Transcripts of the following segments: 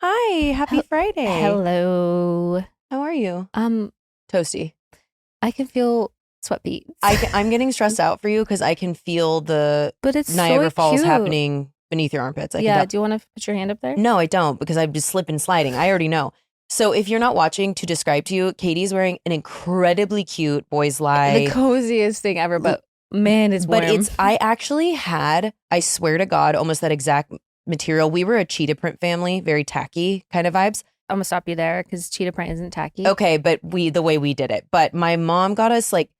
Hi, happy Friday. Hello. How are you? Toasty. I can feel sweat beads. I'm getting stressed out for you because I can feel the but it's Niagara so Falls cute. happening beneath your armpits. I can Yeah, tell. do you want to put your hand up there? No, I don't because I'm just slipping sliding. I already know. So if you're not watching, to describe to you, Katie's wearing an incredibly cute Boys Lie. The coziest thing ever, but man, it's warm. But I actually had, I swear to God, almost that exact material. We were a cheetah print family, very tacky kind of vibes. I'm gonna stop you there because cheetah print isn't tacky. Okay, but the way we did it. But my mom got us like,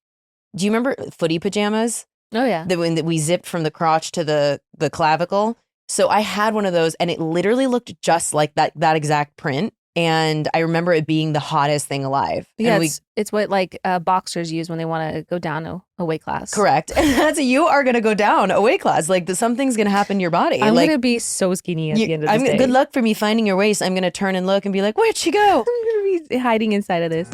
do you remember footy pajamas? Oh yeah. The one that we zipped from the crotch to the clavicle. So I had one of those and it literally looked just like that exact print. And I remember it being the hottest thing alive. Yeah, and it's what like boxers use when they want to go down a weight class. Correct. And that's you are going to go down a weight class. Like something's going to happen to your body. I'm like, going to be so skinny at the end of this day. Good luck for me finding your waist. I'm going to turn and look and be like, where'd she go? I'm going to be hiding inside of this.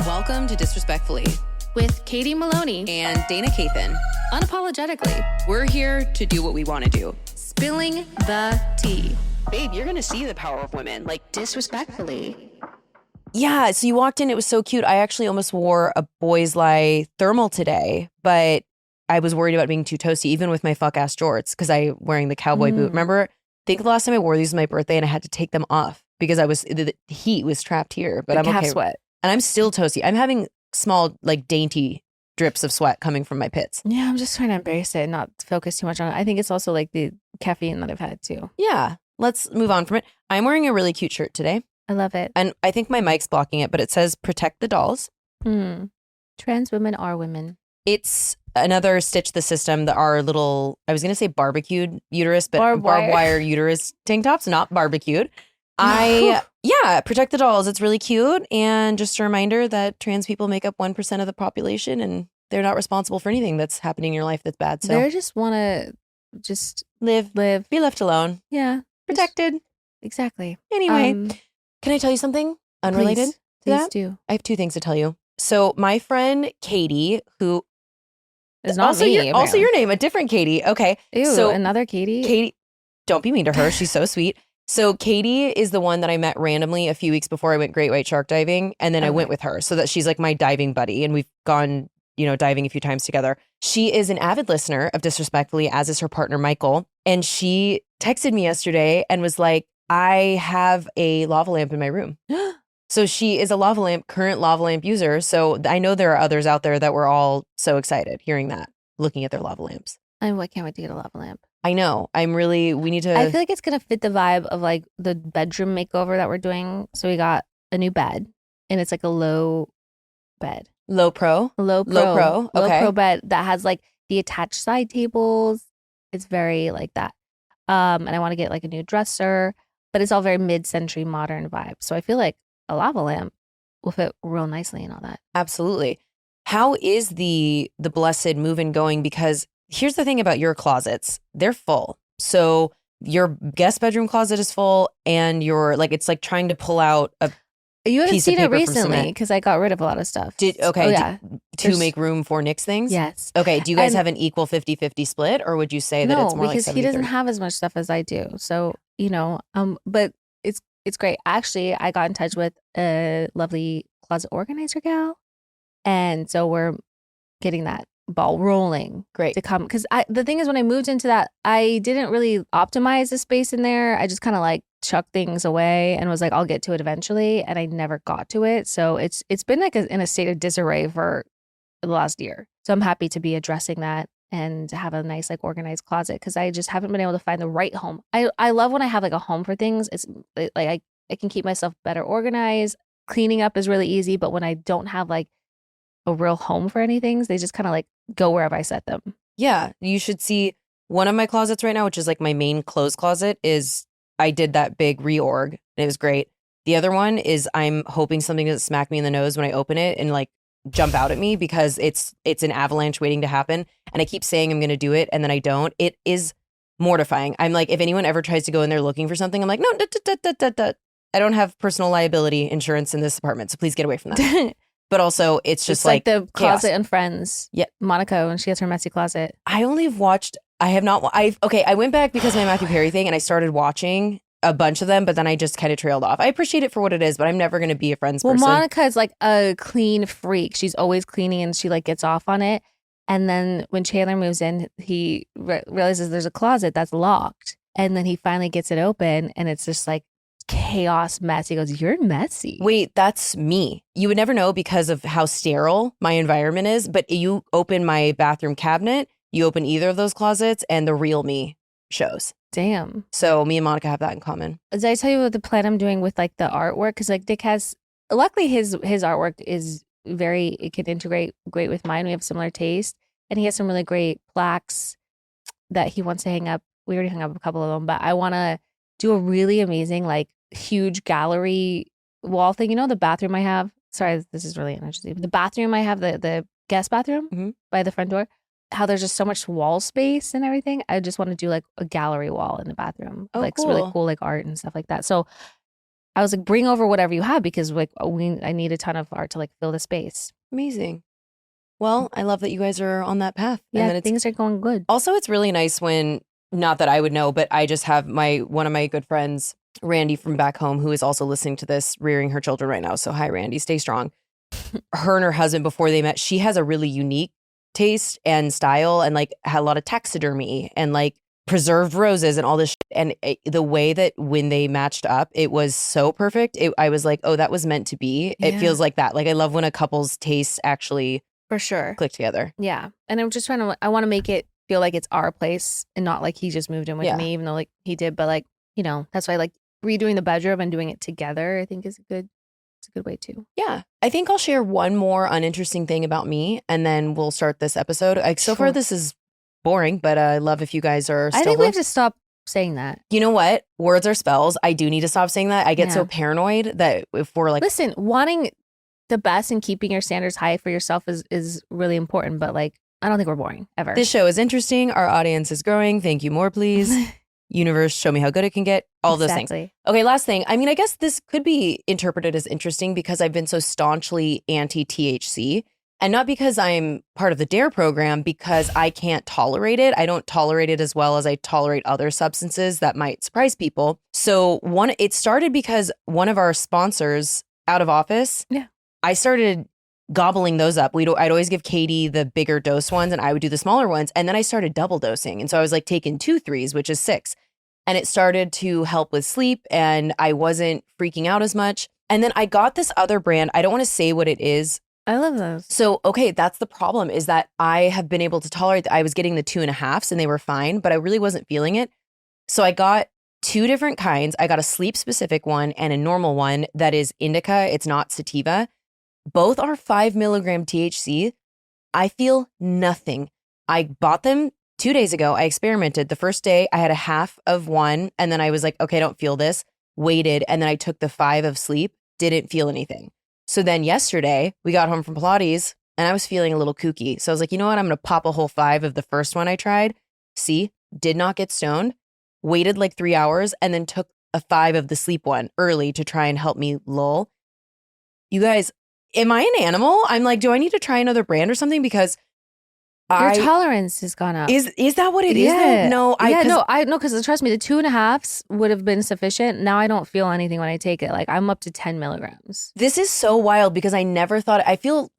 Welcome to Disrespectfully with Katie Maloney and Dayna Kathan. Unapologetically, we're here to do what we want to do. Spilling the tea. Babe, you're going to see the power of women. Like, disrespectfully. Yeah, so you walked in, it was so cute. I actually almost wore a Boys Lie thermal today, but I was worried about being too toasty, even with my fuck-ass jorts, because I'm wearing the cowboy boot. Remember, I think the last time I wore these was my birthday, and I had to take them off because the heat was trapped here. But I'm calf okay. Sweat. And I'm still toasty. I'm having small, like, dainty drips of sweat coming from my pits. Yeah, I'm just trying to embrace it and not focus too much on it. I think it's also like the caffeine that I've had too. Yeah. Let's move on from it. I'm wearing a really cute shirt today. I love it. And I think my mic's blocking it, but it says protect the dolls. Trans women are women. It's another Stitch the System, our little, I was going to say barbecued uterus, but barbed wire uterus tank tops, not barbecued. Yeah, protect the dolls. It's really cute. And just a reminder that trans people make up 1% of the population and they're not responsible for anything that's happening in your life that's bad. So they just want to just live, be left alone. Yeah. Protected. Exactly. Anyway, can I tell you something unrelated to that? Please do. I have two things to tell you. So my friend Katie, who is not also your name, a different Katie. Okay. Ew, so another Katie. Katie, don't be mean to her. She's so sweet. So Katie is the one that I met randomly a few weeks before I went great white shark diving. And then I went with her so that she's like my diving buddy. And we've gone, diving a few times together. She is an avid listener of Disrespectfully, as is her partner, Michael. And she texted me yesterday and was like, I have a lava lamp in my room. So she is a current lava lamp user. So I know there are others out there that were all so excited hearing that, looking at their lava lamps. I can't wait to get a lava lamp. I know. We need to. I feel like it's going to fit the vibe of like the bedroom makeover that we're doing. So we got a new bed and it's like a low bed. Low pro? Low pro. Okay. Low pro bed that has like the attached side tables. It's very like that. And I want to get like a new dresser, but it's all very mid-century modern vibe. So I feel like a lava lamp will fit real nicely and all that. Absolutely. How is the blessed move-in going? Because here's the thing about your closets. They're full. So your guest bedroom closet is full and it's like trying to pull out a You haven't piece of seen it paper from recently cement. because I got rid of a lot of stuff. To make room for Nick's things? Yes. Okay. Do you guys have an equal 50-50 split, or would you say that it's more like 70-30? No, because he doesn't have as much stuff as I do. So, but it's great. Actually, I got in touch with a lovely closet organizer gal. And so we're getting that ball rolling. Great. To come. Because the thing is, when I moved into that, I didn't really optimize the space in there. I just kind of like chucked things away and was like, I'll get to it eventually. And I never got to it. So it's been like in a state of disarray for the last year. So I'm happy to be addressing that and have a nice like organized closet because I just haven't been able to find the right home. I love when I have like a home for things. It's like I can keep myself better organized. Cleaning up is really easy. But when I don't have like a real home for any things, they just kind of like go wherever I set them. Yeah. You should see one of my closets right now, which is like my main clothes closet, is I did that big reorg and it was great. The other one is I'm hoping something doesn't smack me in the nose when I open it and like jump out at me because it's an avalanche waiting to happen. And I keep saying I'm going to do it and then I don't. It is mortifying. I'm like, if anyone ever tries to go in there looking for something, I'm like, no, I don't have personal liability insurance in this apartment. So please get away from that. But also it's just like the chaos. Closet and Friends. Yeah. Monica, when she has her messy closet. I went back because of my Matthew Perry thing and I started watching a bunch of them, but then I just kind of trailed off. I appreciate it for what it is, but I'm never going to be a friends Well, person. Monica is like a clean freak. She's always cleaning and she like gets off on it. And then when Chandler moves in, he realizes there's a closet that's locked. And then he finally gets it open and it's just like chaos mess. He goes, "You're messy." Wait, that's me. You would never know because of how sterile my environment is, but you open my bathroom cabinet, you open either of those closets, and the real me shows. Damn. So me and Monica have that in common. Did I tell you what the plan I'm doing with like the artwork? Because like Dick has, luckily his artwork is it can integrate great with mine. We have similar taste. And he has some really great plaques that he wants to hang up. We already hung up a couple of them, but I want to do a really amazing, like huge gallery wall thing. You know, the bathroom I have. Sorry, this is really interesting. The bathroom I have, the guest bathroom by the front door, how there's just so much wall space and everything. I just want to do like a gallery wall in the bathroom. Oh, like cool. It's really cool, like art and stuff like that. So I was like, bring over whatever you have because like I need a ton of art to like fill the space. Amazing. Well, I love that you guys are on that path. Yeah, and things are going good. Also, it's really nice when, not that I would know, but I just have one of my good friends, Randy from back home, who is also listening to this, rearing her children right now. So hi, Randy, stay strong. Her and her husband, before they met, she has a really unique taste and style and like had a lot of taxidermy and like preserved roses and all this shit. And the way that when they matched up, it was so perfect. I was like, oh, that was meant to be. Yeah. It feels like that. Like I love when a couple's tastes actually For sure. click together. Yeah. And I'm just I want to make it feel like it's our place and not like he just moved in with me, even though like he did. But like, you know, that's why like redoing the bedroom and doing it together, I think is a good way too. Yeah. I think I'll share one more uninteresting thing about me and then we'll start this episode. So far, this is boring, but I love if you guys are still. I think we have to stop saying that. You know what? Words are spells. I do need to stop saying that. I get so paranoid that if we're like. Listen, wanting the best and keeping your standards high for yourself is really important, but like, I don't think we're boring ever. This show is interesting. Our audience is growing. Thank you. More, please. Universe, show me how good it can get. All those things. Okay, last thing. I mean, I guess this could be interpreted as interesting because I've been so staunchly anti-THC. And not because I'm part of the DARE program, because I can't tolerate it. I don't tolerate it as well as I tolerate other substances that might surprise people. So it started because one of our sponsors, Out of Office, I started gobbling those up. I'd always give Katie the bigger dose ones and I would do the smaller ones. And then I started double dosing. And so I was like taking 2 3s, which is 6. And it started to help with sleep and I wasn't freaking out as much. And then I got this other brand. I don't want to say what it is. I love those. So, okay, that's the problem is that I have been able to tolerate I was getting the 2.5s and they were fine, but I really wasn't feeling it. So I got 2 different kinds. I got a sleep specific one and a normal one that is indica. It's not sativa. Both are 5 milligram THC. I feel nothing. I bought them 2 days ago. I experimented. The first day I had a half of one and then I was like, okay, I don't feel this. Waited. And then I took the 5 of sleep. Didn't feel anything. So then yesterday we got home from Pilates and I was feeling a little kooky. So I was like, you know what? I'm going to pop a whole 5 of the first one I tried. See, did not get stoned. Waited like 3 hours and then took a 5 of the sleep one early to try and help me lull. You guys, am I an animal? I'm like, do I need to try another brand or something? Because your tolerance has gone up. Is that what it is? Yeah. No, because trust me, the 2.5s would have been sufficient. Now I don't feel anything when I take it. Like I'm up to 10 milligrams. This is so wild because I never thought. I feel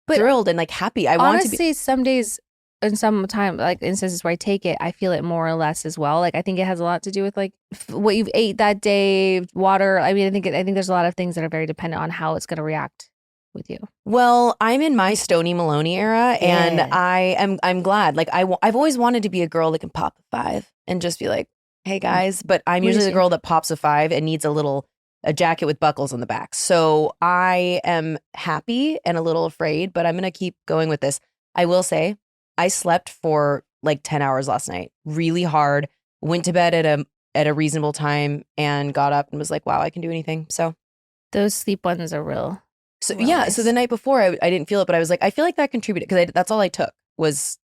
thrilled and like happy. I want to be. Honestly, some days and some time, like instances where I take it, I feel it more or less as well. Like I think it has a lot to do with like what you've ate that day, water. I mean, I think there's a lot of things that are very dependent on how it's going to react with you. Well, I'm in my Stoney Maloney era and I'm glad. Like I've always wanted to be a girl that can pop a 5 and just be like, hey guys, but I'm usually the girl that pops a 5 and needs a jacket with buckles on the back. So I am happy and a little afraid, but I'm going to keep going with this. I will say I slept for like 10 hours last night, really hard, went to bed at a reasonable time and got up and was like, wow, I can do anything. So those sleep ones are real. So nice. So the night before I didn't feel it, but I was like, I feel like that contributed because that's all I took was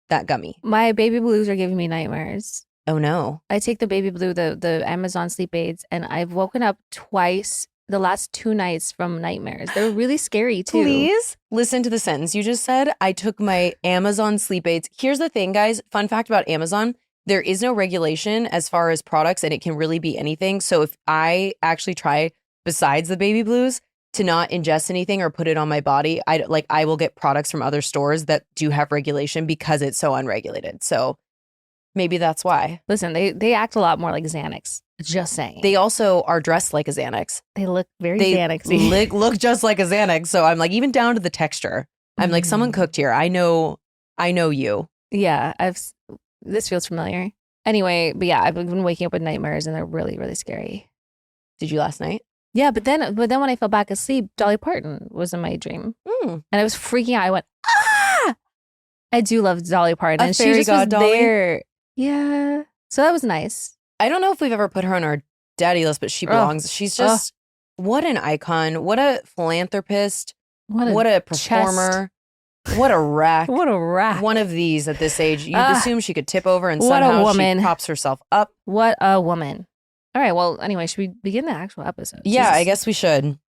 that gummy. My baby blues are giving me nightmares. Oh no. I take the baby blue, the Amazon sleep aids, and I've woken up twice the last 2 nights from nightmares. They're really scary too. Please listen to the sentence you just said. I took my Amazon sleep aids. Here's the thing, guys. Fun fact about Amazon. there is no regulation as far as products, and it can really be anything. So if I actually try, besides the baby blues, to not ingest anything or put it on my body, I will get products from other stores that do have regulation because it's so unregulated. So maybe that's why. Listen, they act a lot more like Xanax. Just saying. They also are dressed like a Xanax. They look very Xanax-y. They look just like a Xanax. So I'm like, even down to the texture. I'm like, someone cooked here. I know you. Yeah, this feels familiar. Anyway, but yeah, I've been waking up with nightmares and they're really, really scary. Did you last night? Yeah, but then when I fell back asleep, Dolly Parton was in my dream. And I was freaking out. I went, ah! I do love Dolly Parton. And she just was Dolly? there. Yeah. So that was nice. I don't know if we've ever put her on our daddy list, but she belongs. She's just, what an icon. What a philanthropist. What a performer. What a rack. What a rack. One of these at this age. You'd assume she could tip over and somehow she props herself up. What a woman. All right. Well, anyway, should we begin the actual episode? Yeah, Jesus. I guess we should.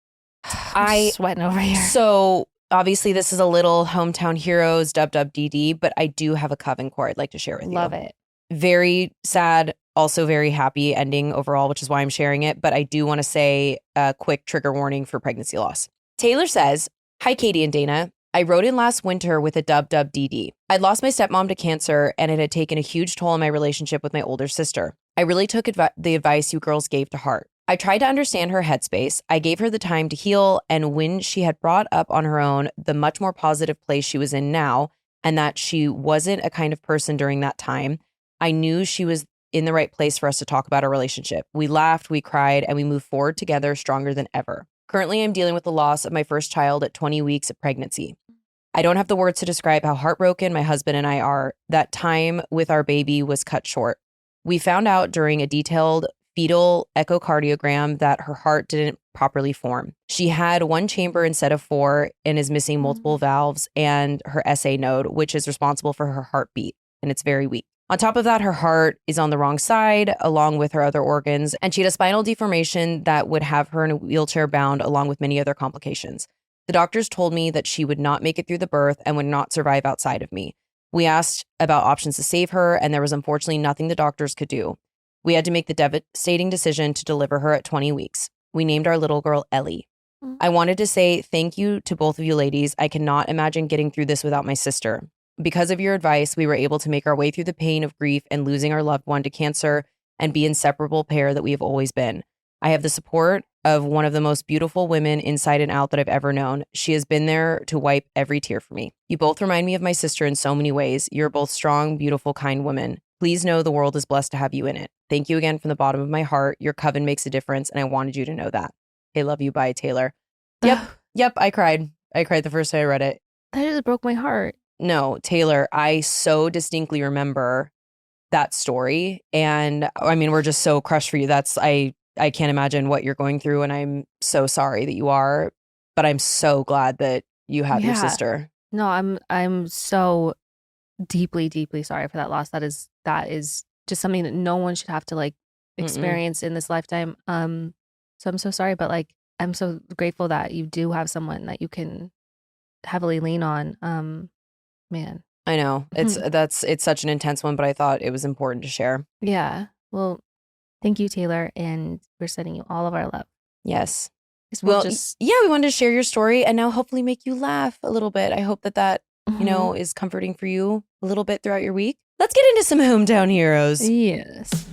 I'm sweating over here. So obviously this is a little Heauxmetown Heroes WWDD, but I do have a Coven core I'd like to share with you. Love it. Very sad, also very happy ending overall, which is why I'm sharing it. But I do want to say a quick trigger warning for pregnancy loss. Taylor says, "Hi, Katie and Dana. I wrote in last winter with a WWDD. I'd lost my stepmom to cancer and it had taken a huge toll on my relationship with my older sister. I really took the advice you girls gave to heart. I tried to understand her headspace. I gave her the time to heal, and when she had brought up on her own the much more positive place she was in now, and that she wasn't a kind of person during that time, I knew she was in the right place for us to talk about our relationship. We laughed, we cried, and we moved forward together stronger than ever. Currently, I'm dealing with the loss of my first child at 20 weeks of pregnancy. I don't have the words to describe how heartbroken my husband and I are. That time with our baby was cut short. We found out during a detailed fetal echocardiogram that her heart didn't properly form. She had one chamber instead of 4 and is missing multiple valves and her SA node, which is responsible for her heartbeat, and it's very weak. On top of that, her heart is on the wrong side, along with her other organs, and she had a spinal deformation that would have her in a wheelchair bound, along with many other complications. The doctors told me that she would not make it through the birth and would not survive outside of me. We asked about options to save her, and there was unfortunately nothing the doctors could do. We had to make the devastating decision to deliver her at 20 weeks. We named our little girl Ellie. I wanted to say thank you to both of you ladies. I cannot imagine getting through this without my sister. Because of your advice, we were able to make our way through the pain of grief and losing our loved one to cancer and be inseparable pair that we have always been. I have the support of one of the most beautiful women inside and out that I've ever known. She has been there to wipe every tear for me. You both remind me of my sister in so many ways. You're both strong, beautiful, kind women. Please know the world is blessed to have you in it. Thank you again from the bottom of my heart. Your Coven makes a difference, and I wanted you to know that. I love you. Bye, Taylor." Yep, I cried. I cried the first time I read it. That just broke my heart. No, Taylor, I so distinctly remember that story. And I mean, we're just so crushed for you. I can't imagine what you're going through. And I'm so sorry that you are, but I'm so glad that you have your sister. No, I'm so deeply, deeply sorry for that loss. That is just something that no one should have to experience in this lifetime. So I'm so sorry, but I'm so grateful that you do have someone that you can heavily lean on. Man, I know it's such an intense one, but I thought it was important to share. Yeah. Well, thank you, Taylor, and we're sending you all of our love. Yes. Well, we wanted to share your story and now hopefully make you laugh a little bit. I hope that is comforting for you a little bit throughout your week. Let's get into some Heauxmetown Heroes. Yes.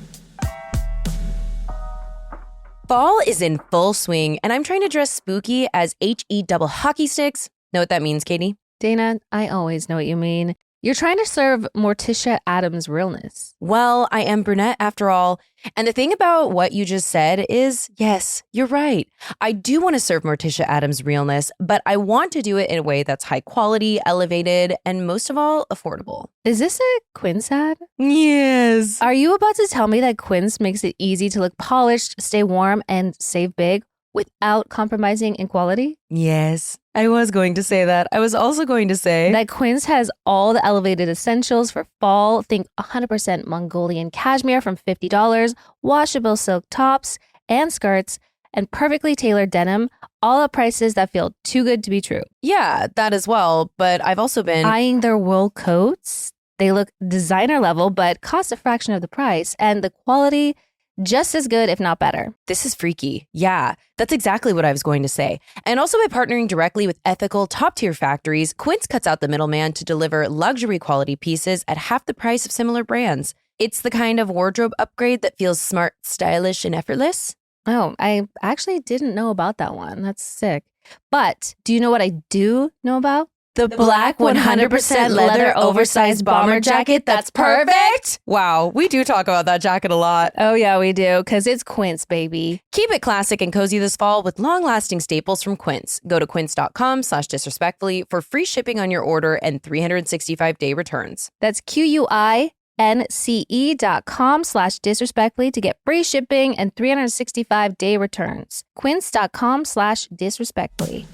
Fall is in full swing, and I'm trying to dress spooky as HE double hockey sticks. Know what that means, Katie? Dana, I always know what you mean. You're trying to serve Morticia Adams' realness. Well, I am brunette after all. And the thing about what you just said is, yes, you're right. I do want to serve Morticia Adams' realness, but I want to do it in a way that's high quality, elevated, and most of all, affordable. Is this a Quince ad? Yes. Are you about to tell me that Quince makes it easy to look polished, stay warm, and save big without compromising in quality? Yes, I was going to say that. I was also going to say that Quince has all the elevated essentials for fall. Think 100% Mongolian cashmere from $50, washable silk tops and skirts, and perfectly tailored denim, all at prices that feel too good to be true. Yeah, that as well. But I've also been eyeing their wool coats. They look designer level, but cost a fraction of the price, and the quality just as good, if not better. This is freaky. Yeah, that's exactly what I was going to say. And also by partnering directly with ethical top-tier factories, Quince cuts out the middleman to deliver luxury quality pieces at half the price of similar brands. It's the kind of wardrobe upgrade that feels smart, stylish, and effortless. Oh, I actually didn't know about that one. That's sick. But do you know what I do know about? The black 100% leather oversized bomber jacket that's perfect. Wow, we do talk about that jacket a lot. Oh yeah, we do, because it's Quince, baby. Keep it classic and cozy this fall with long-lasting staples from Quince. Go to quince.com/disrespectfully for free shipping on your order and 365-day returns. That's QUINCE.com/disrespectfully to get free shipping and 365-day returns. Quince.com/disrespectfully.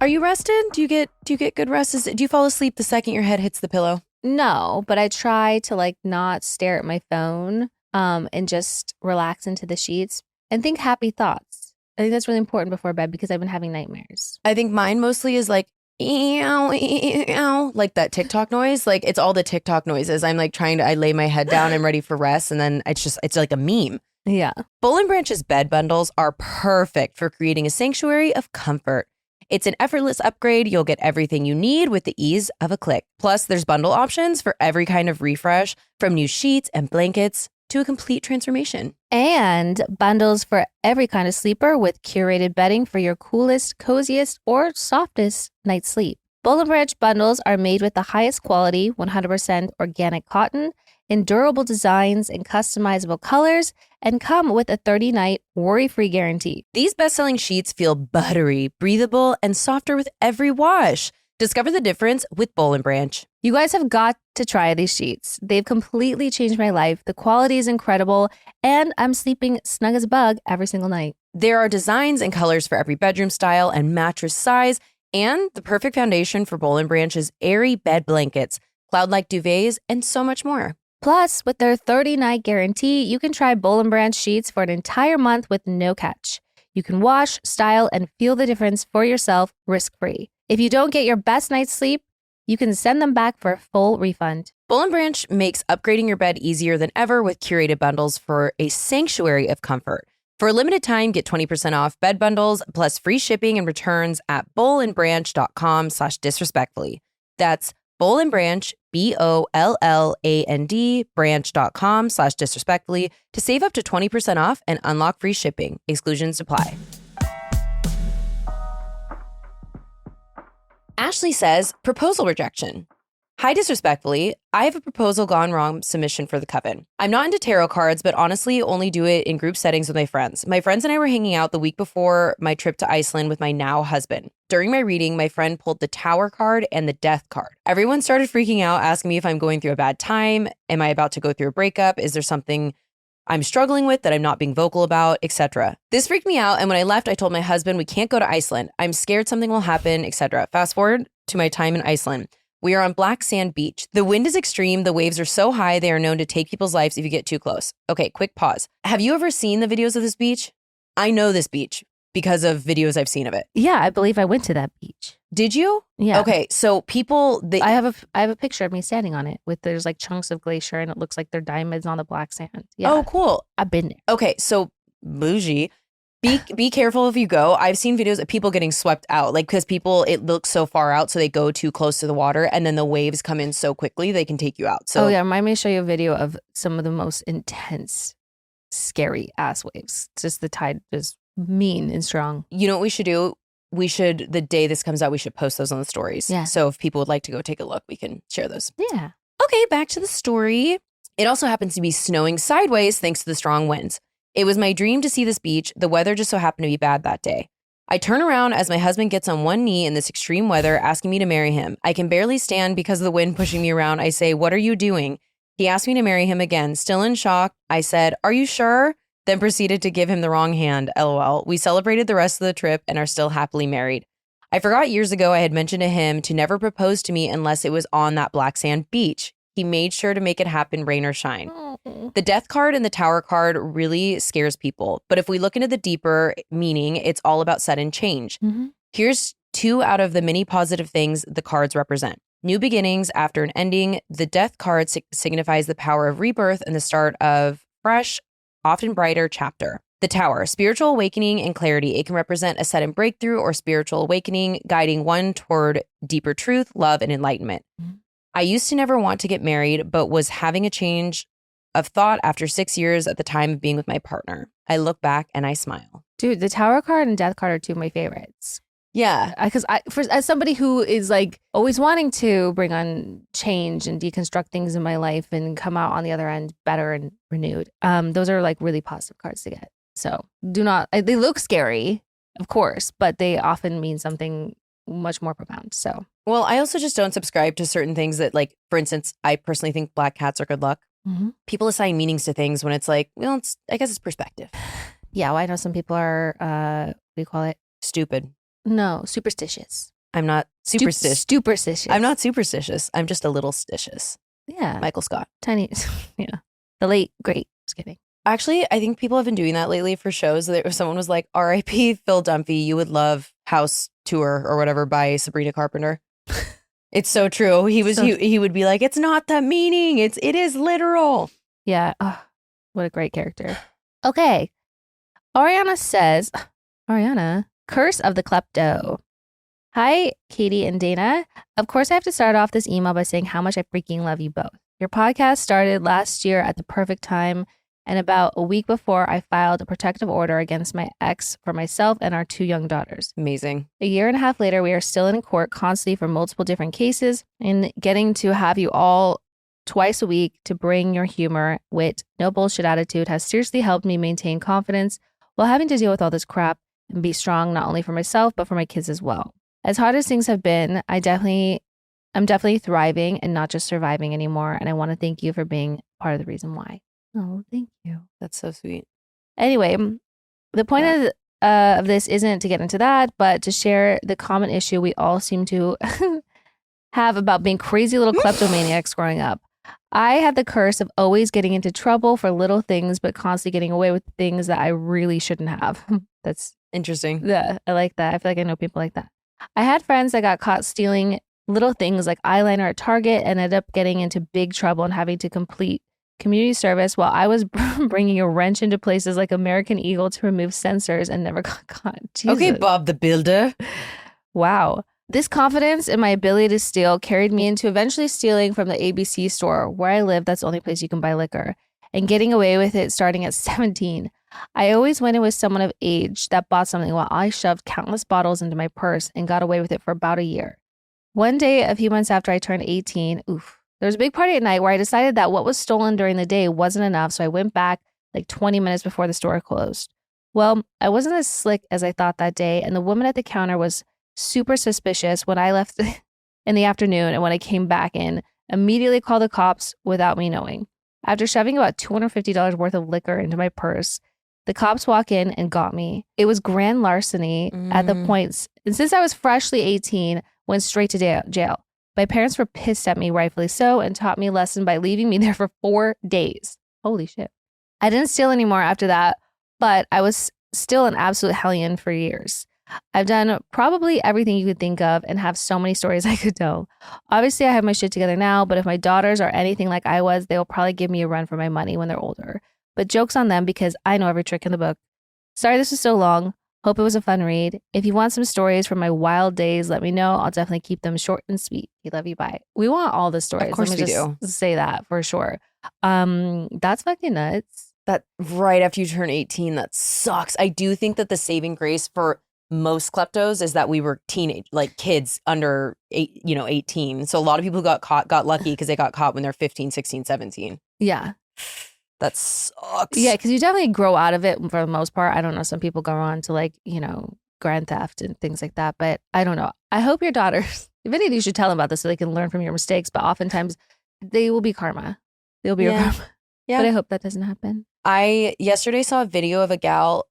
Are you rested? Do you get good rest? Do you fall asleep the second your head hits the pillow? No, but I try to like not stare at my phone and just relax into the sheets and think happy thoughts. I think that's really important before bed because I've been having nightmares. I think mine mostly is like, eow, eow, like that TikTok noise. Like it's all the TikTok noises. I'm like I lay my head down, I'm ready for rest. And then it's like a meme. Yeah. Boll and Branch's bed bundles are perfect for creating a sanctuary of comfort. It's an effortless upgrade. You'll get everything you need with the ease of a click. Plus, there's bundle options for every kind of refresh, from new sheets and blankets to a complete transformation. And bundles for every kind of sleeper with curated bedding for your coolest, coziest, or softest night's sleep. Boll and Branch bundles are made with the highest quality, 100% organic cotton, in durable designs and customizable colors, and come with a 30-night worry-free guarantee. These best-selling sheets feel buttery, breathable, and softer with every wash. Discover the difference with Boll and Branch. You guys have got to try these sheets. They've completely changed my life. The quality is incredible, and I'm sleeping snug as a bug every single night. There are designs and colors for every bedroom style and mattress size, and the perfect foundation for Boll and Branch's airy bed blankets, cloud-like duvets, and so much more. Plus, with their 30-night guarantee, you can try Boll and Branch sheets for an entire month with no catch. You can wash, style, and feel the difference for yourself risk-free. If you don't get your best night's sleep, you can send them back for a full refund. Boll and Branch makes upgrading your bed easier than ever with curated bundles for a sanctuary of comfort. For a limited time, get 20% off bed bundles plus free shipping and returns at bollandbranch.com/disrespectfully. That's Boll and Branch, BOLLAND, branch.com/disrespectfully to save up to 20% off and unlock free shipping. Exclusions apply. Ashley says, proposal rejection. Hi, disrespectfully. I have a proposal gone wrong submission for the Coven. I'm not into tarot cards, but honestly only do it in group settings with my friends. My friends and I were hanging out the week before my trip to Iceland with my now husband. During my reading, my friend pulled the Tower card and the Death card. Everyone started freaking out, asking me if I'm going through a bad time. Am I about to go through a breakup? Is there something I'm struggling with that I'm not being vocal about, etc. This freaked me out, and when I left, I told my husband we can't go to Iceland. I'm scared something will happen, etc. Fast forward to my time in Iceland. We are on black sand beach. The wind is extreme. The waves are so high, they are known to take people's lives if you get too close. Okay, quick pause. Have you ever seen the videos of this beach? I know this beach because of videos I've seen of it. Yeah, I believe I went to that beach. Did you? Yeah. Okay, so people... I have a picture of me standing on it with there's like chunks of glacier and it looks like they're diamonds on the black sand. Yeah. Oh, cool. I've been there. Okay, so bougie. Be careful if you go. I've seen videos of people getting swept out, like because it looks so far out, so they go too close to the water, and then the waves come in so quickly they can take you out. So, oh yeah, remind me to show you a video of some of the most intense, scary ass waves. It's just the tide is mean and strong. You know what we should do? The day this comes out, we should post those on the stories. Yeah. So if people would like to go take a look, we can share those. Yeah. Okay, back to the story. It also happens to be snowing sideways thanks to the strong winds. It was my dream to see this beach. The weather just so happened to be bad that day. I turn around as my husband gets on one knee in this extreme weather, asking me to marry him. I can barely stand because of the wind pushing me around. I say, "What are you doing?" He asked me to marry him again. Still in shock, I said, "Are you sure?" Then proceeded to give him the wrong hand. LOL. We celebrated the rest of the trip and are still happily married. I forgot years ago I had mentioned to him to never propose to me unless it was on that black sand beach. He made sure to make it happen, rain or shine. The Death card and the Tower card really scares people. But if we look into the deeper meaning, it's all about sudden change. Mm-hmm. Here's 2 out of the many positive things the cards represent. New beginnings after an ending. The death card signifies the power of rebirth and the start of fresh, often brighter chapter. The Tower, spiritual awakening and clarity. It can represent a sudden breakthrough or spiritual awakening, guiding one toward deeper truth, love, and enlightenment. I used to never want to get married, but was having a change of thought after 6 years at the time of being with my partner. I look back and I smile. Dude, the Tower card and Death card are two of my favorites. Yeah. Because as somebody who is like always wanting to bring on change and deconstruct things in my life and come out on the other end better and renewed, those are like really positive cards to get. So they look scary, of course, but they often mean something much more profound. So, well, I also just don't subscribe to certain things that, like, for instance, I personally think black cats are good luck. Mm-hmm. People assign meanings to things when it's like, well, I guess it's perspective. Yeah, well, I know some people are, what do you call it? Stupid. No, superstitious. I'm not superstitious. Superstitious. I'm not superstitious. I'm just a little stitious. Yeah. Michael Scott. Tiny. Yeah. The late, great. Just kidding. Actually, I think people have been doing that lately for shows. Someone was like, R.I.P. Phil Dunphy, you would love House Tour or whatever by Sabrina Carpenter. It's so true. He would be like, it's not the meaning. It is literal. Yeah. Oh, what a great character. Okay. Ariana says, Curse of the Klepto. Hi, Katie and Dana. Of course, I have to start off this email by saying how much I freaking love you both. Your podcast started last year at the perfect time, and about a week before, I filed a protective order against my ex for myself and our 2 young daughters. Amazing. A year and a half later, we are still in court constantly for multiple different cases, and getting to have you all twice a week to bring your humor, wit, no bullshit attitude has seriously helped me maintain confidence while having to deal with all this crap and be strong not only for myself, but for my kids as well. As hard as things have been, I'm definitely thriving and not just surviving anymore, and I want to thank you for being part of the reason why. Oh, thank you. That's so sweet. Anyway, the point of this isn't to get into that, but to share the common issue we all seem to have about being crazy little kleptomaniacs growing up. I had the curse of always getting into trouble for little things, but constantly getting away with things that I really shouldn't have. That's interesting. Yeah, I like that. I feel like I know people like that. I had friends that got caught stealing little things like eyeliner at Target and ended up getting into big trouble and having to complete community service while I was bringing a wrench into places like American Eagle to remove sensors and never got caught. Jesus. Okay, Bob the Builder. Wow. This confidence in my ability to steal carried me into eventually stealing from the ABC store where I live. That's the only place you can buy liquor, and getting away with it starting at 17. I always went in with someone of age that bought something while I shoved countless bottles into my purse and got away with it for about a year. One day, a few months after I turned 18, there was a big party at night where I decided that what was stolen during the day wasn't enough, so I went back like 20 minutes before the store closed. Well, I wasn't as slick as I thought that day, and the woman at the counter was super suspicious when I left in the afternoon, and when I came back in, immediately called the cops without me knowing. After shoving about $250 worth of liquor into my purse, the cops walk in and got me. It was grand larceny at the point, and since I was freshly 18, went straight to jail. My parents were pissed at me, rightfully so, and taught me a lesson by leaving me there for 4 days. Holy shit. I didn't steal anymore after that, but I was still an absolute hellion for years. I've done probably everything you could think of and have so many stories I could tell. Obviously, I have my shit together now, but if my daughters are anything like I was, they will probably give me a run for my money when they're older. But joke's on them because I know every trick in the book. Sorry this was so long. Hope it was a fun read. If you want some stories from my wild days, let me know. I'll definitely keep them short and sweet. We love you. Bye. We want all the stories. Of course let me we just do. say that for sure. That's fucking nuts. That right after you turn 18, that sucks. I do think that the saving grace for most kleptos is that we were kids under 18. So a lot of people got lucky because they got caught when they're 15, 16, 17. Yeah. That sucks. Yeah, because you definitely grow out of it for the most part. I don't know. Some people go on to grand theft and things like that. But I don't know. I hope your daughters, if anything, you should tell them about this so they can learn from your mistakes. But oftentimes they will be karma. They'll be your karma. Yeah. But I hope that doesn't happen. I yesterday saw a video of a gal.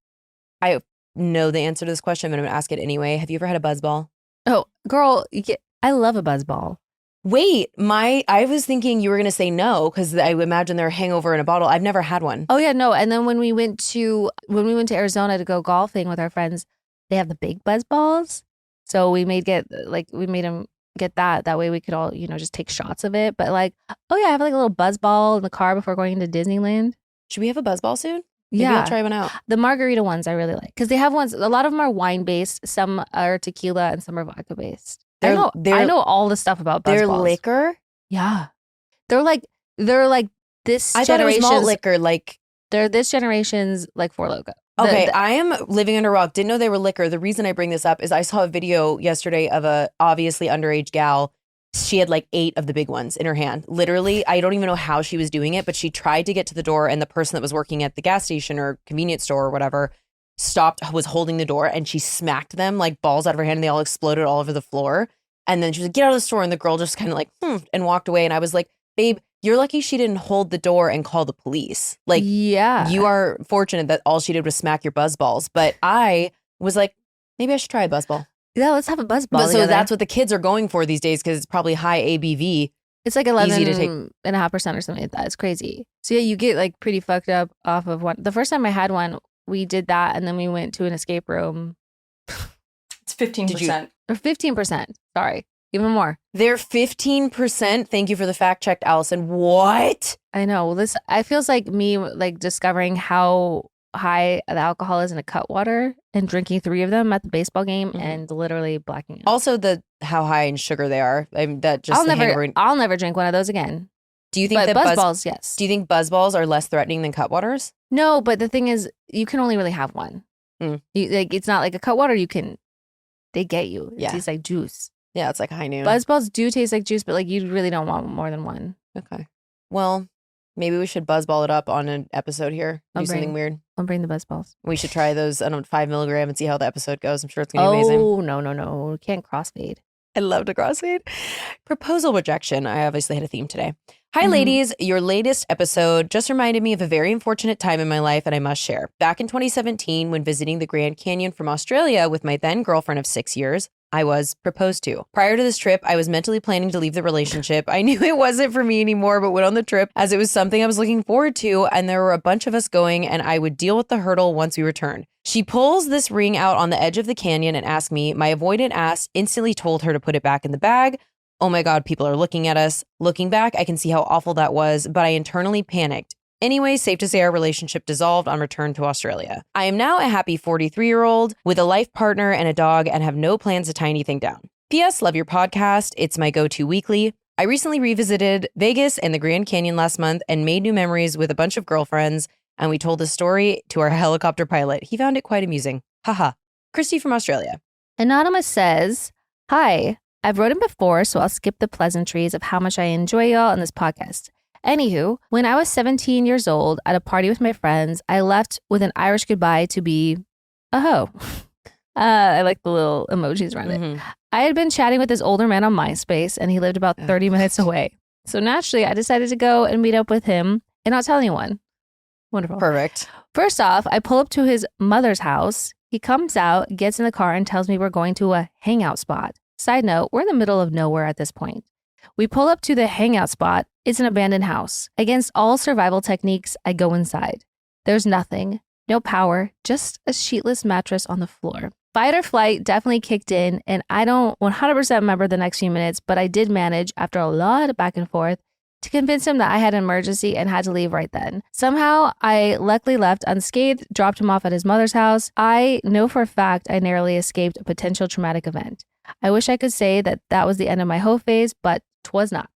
I know the answer to this question, but I'm going to ask it anyway. Have you ever had a buzzball? Oh, girl, I love a buzzball. Wait, I was thinking you were going to say no because I imagine they're a hangover in a bottle. I've never had one. Oh yeah, no. And then when we went to Arizona to go golfing with our friends, they have the big buzzballs. So we made them get that. That way we could all, just take shots of it. But like, oh yeah, I have like a little Buzzball in the car before going into Disneyland. Should we have a Buzzball soon? Maybe Yeah. I'll try one out. The margarita ones I really like because they have ones, a lot of them are wine based, some are tequila and some are vodka based. I know all the stuff about Buzzballs. They're liquor? Yeah. They're like this I thought it was malt generation's, liquor, like. they're this generation's like Four Loko. Okay, I am living under a rock. Didn't know they were liquor. The reason I bring this up is I saw a video yesterday of a obviously underage gal. She had like 8 of the big ones in her hand. Literally, I don't even know how she was doing it, but she tried to get to the door and the person that was working at the gas station or convenience store or whatever was holding the door and she smacked them like balls out of her hand and they all exploded all over the floor. And then she was like, get out of the store. And the girl just kind of like, and walked away. And I was like, babe, you're lucky she didn't hold the door and call the police. Like, yeah, you are fortunate that all she did was smack your Buzzballs. But I was like, maybe I should try a Buzzball. Yeah, let's have a Buzzball. But so that's what the kids are going for these days because it's probably high ABV. It's like 11.5% or something like that. It's crazy. So yeah, you get like pretty fucked up off of one. The first time I had one, we did that and then we went to an escape room. It's 15%. Or 15%. Sorry. Even more. They're 15%. Thank you for the fact check, Allison. What? I know. Well, this I feels like me like discovering how high the alcohol is in a Cutwater and drinking 3 of them at the baseball game and literally blacking out. Also, how high in sugar they are. I mean, that just I'll never drink one of those again. Do you think but that Buzzballs, yes. Do you think Buzzballs are less threatening than Cutwaters? No, but the thing is, you can only really have one. It's not like a Cutwater. They get you. It tastes like juice. Yeah, it's like high noon. Buzzballs do taste like juice, but like you really don't want more than one. Okay. Well, maybe we should Buzzball it up on an episode here. Something weird. I'll bring the Buzzballs. We should try those 5 milligram and see how the episode goes. I'm sure it's going to be amazing. Oh, no. We can't crossfade. I love to crossfade. Proposal rejection. I obviously had a theme today. Hi, ladies. Your latest episode just reminded me of a very unfortunate time in my life, and I must share. Back in 2017, when visiting the Grand Canyon from Australia with my then girlfriend of 6 years, I was proposed to. Prior to this trip, I was mentally planning to leave the relationship. I knew it wasn't for me anymore, but went on the trip as it was something I was looking forward to, and there were a bunch of us going, and I would deal with the hurdle once we returned. She pulls this ring out on the edge of the canyon and asks me. My avoidant ass instantly told her to put it back in the bag. Oh my God, people are looking at us. Looking back, I can see how awful that was, but I internally panicked. Anyway, safe to say our relationship dissolved on return to Australia. I am now a happy 43-year-old with a life partner and a dog and have no plans to tie anything down. P.S. Love your podcast. It's my go-to weekly. I recently revisited Vegas and the Grand Canyon last month and made new memories with a bunch of girlfriends, and we told the story to our helicopter pilot. He found it quite amusing. Haha. Christy from Australia. Anonymous says, hi, I've written before, so I'll skip the pleasantries of how much I enjoy y'all on this podcast. Anywho, when I was 17 years old at a party with my friends, I left with an Irish goodbye to be a hoe. I like the little emojis around it. I had been chatting with this older man on MySpace and he lived about 30 minutes away. So naturally, I decided to go and meet up with him and not tell anyone. Wonderful. Perfect. First off, I pull up to his mother's house. He comes out, gets in the car and tells me we're going to a hangout spot. Side note, we're in the middle of nowhere at this point. We pull up to the hangout spot. It's an abandoned house. Against all survival techniques, I go inside. There's nothing, no power, just a sheetless mattress on the floor. Fight or flight definitely kicked in, and I don't 100% remember the next few minutes, but I did manage, after a lot of back and forth, to convince him that I had an emergency and had to leave right then. Somehow, I luckily left unscathed, dropped him off at his mother's house. I know for a fact I narrowly escaped a potential traumatic event. I wish I could say that that was the end of my hoe phase, but 'twas not.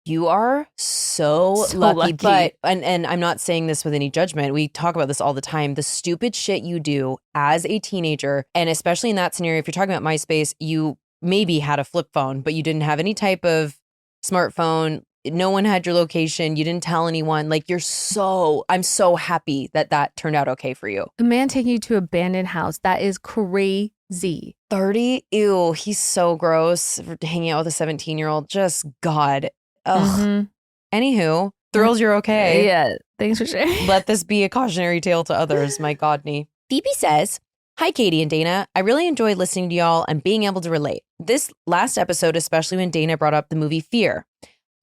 You are so lucky. But, and I'm not saying this with any judgment. We talk about this all the time. The stupid shit you do as a teenager, and especially in that scenario, if you're talking about MySpace, you maybe had a flip phone, but you didn't have any type of smartphone. No one had your location. You didn't tell anyone. Like, I'm so happy that turned out okay for you. A man taking you to an abandoned house. That is crazy. 30? Ew, he's so gross. Hanging out with a 17-year-old. Just God. Ugh. Anywho, thrills you're okay. Yeah, thanks for sharing. Let this be a cautionary tale to others, my Godney. Phoebe says, hi, Katie and Dana. I really enjoyed listening to y'all and being able to relate. This last episode, especially when Dana brought up the movie Fear.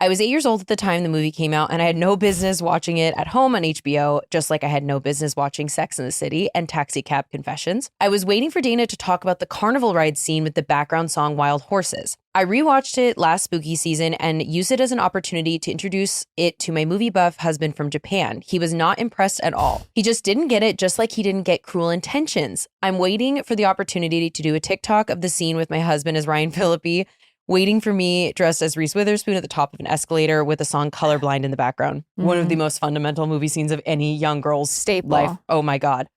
I was 8 years old at the time the movie came out, and I had no business watching it at home on HBO, just like I had no business watching Sex and the City and Taxi Cab Confessions. I was waiting for Dana to talk about the carnival ride scene with the background song Wild Horses. I rewatched it last spooky season and used it as an opportunity to introduce it to my movie buff husband from Japan. He was not impressed at all. He just didn't get it, just like he didn't get Cruel Intentions. I'm waiting for the opportunity to do a TikTok of the scene with my husband as Ryan Phillippe, waiting for me dressed as Reese Witherspoon at the top of an escalator with the song Colorblind in the background. One of the most fundamental movie scenes of any young girl's Staple. life. Oh my God.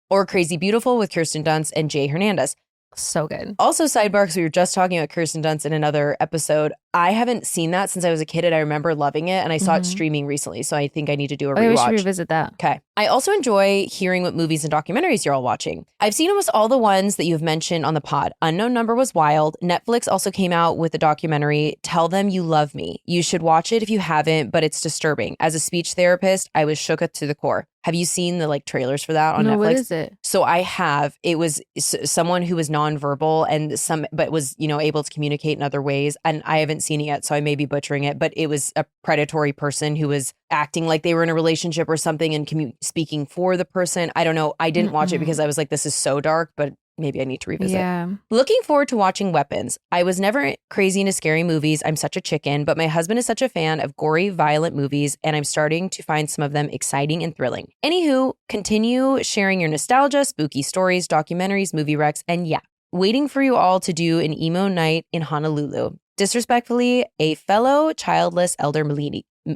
Or Crazy Beautiful with Kirsten Dunst and Jay Hernandez. So good. Also, sidebar, because we were just talking about Kirsten Dunst in another episode. I haven't seen that since I was a kid, and I remember loving it, and I saw it streaming recently, so I think I need to do a rewatch. We should revisit that. Okay. I also enjoy hearing what movies and documentaries you're all watching. I've seen almost all the ones that you've mentioned on the pod. Unknown Number was wild. Netflix also came out with a documentary, Tell Them You Love Me. You should watch it if you haven't, but it's disturbing. As a speech therapist, I was shook to the core. Have you seen the trailers for that on Netflix? What is it? So I have. It was someone who was nonverbal but was, able to communicate in other ways. And I haven't seen it yet, so I may be butchering it. But it was a predatory person who was acting like they were in a relationship or something and speaking for the person. I don't know. I didn't watch it because I was like, this is so dark, but maybe I need to revisit. Yeah. Looking forward to watching Weapons. I was never crazy into scary movies. I'm such a chicken, but my husband is such a fan of gory, violent movies, and I'm starting to find some of them exciting and thrilling. Anywho, continue sharing your nostalgia, spooky stories, documentaries, movie recs, and waiting for you all to do an emo night in Honolulu. Disrespectfully, a fellow childless elder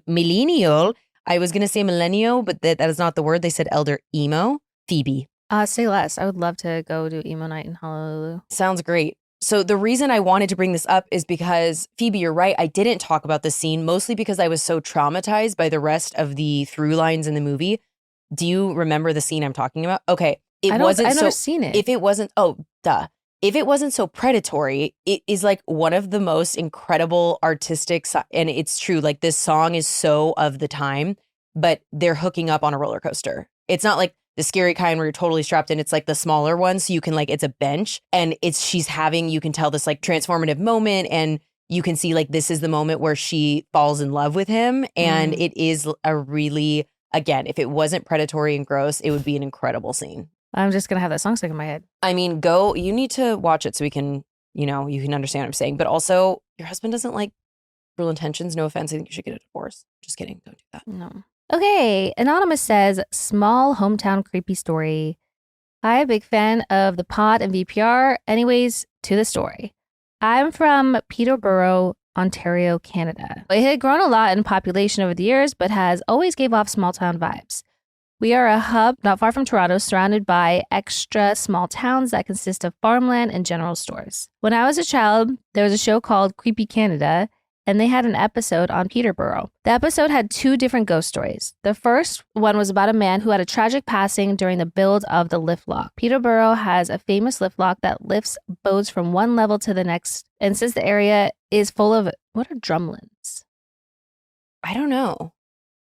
millennial. I was going to say millennial, but that is not the word. They said elder emo. Phoebe. Say less. I would love to go do emo night in Honolulu. Sounds great. So the reason I wanted to bring this up is because, Phoebe, you're right. I didn't talk about this scene, mostly because I was so traumatized by the rest of the through lines in the movie. Do you remember the scene I'm talking about? Okay. I've never seen it. If it wasn't so predatory, it is like one of the most incredible artistic, and it's true, like this song is so of the time, but they're hooking up on a roller coaster. It's not like the scary kind where you're totally strapped in. It's like the smaller one. So you can it's a bench and she's having, you can tell this transformative moment, and you can see this is the moment where she falls in love with him. And it is a really, again, if it wasn't predatory and gross, it would be an incredible scene. I'm just going to have that song stuck in my head. I mean, you need to watch it so we can, you can understand what I'm saying. But also, your husband doesn't like Cruel Intentions. No offense. I think you should get a divorce. Just kidding. Don't do that. No. Okay. Anonymous says, small hometown creepy story. Hi, big fan of the pod and VPR. Anyways, to the story. I'm from Peterborough, Ontario, Canada. It had grown a lot in population over the years, but has always gave off small town vibes. We are a hub not far from Toronto, surrounded by extra small towns that consist of farmland and general stores. When I was a child, there was a show called Creepy Canada, and they had an episode on Peterborough. The episode had 2 different ghost stories. The first one was about a man who had a tragic passing during the build of the lift lock. Peterborough has a famous lift lock that lifts boats from one level to the next, and since the area is full of, what are drumlins? I don't know.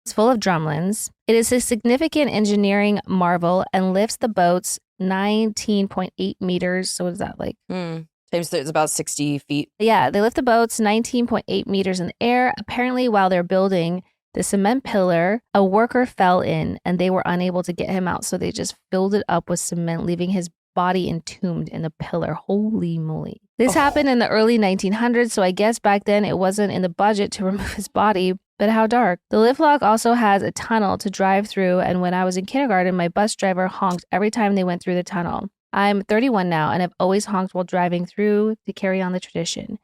It's full of drumlins. It is a significant engineering marvel and lifts the boats 19.8 meters. So what is that like? Times it's about 60 feet. Yeah, they lift the boats 19.8 meters in the air. Apparently, while they're building the cement pillar, a worker fell in and they were unable to get him out. So they just filled it up with cement, leaving his body entombed in the pillar. Holy moly. This happened in the early 1900s. So I guess back then it wasn't in the budget to remove his body. But how dark. The lift lock also has a tunnel to drive through, and when I was in kindergarten, my bus driver honked every time they went through the tunnel. I'm 31 now, and I've always honked while driving through to carry on the tradition.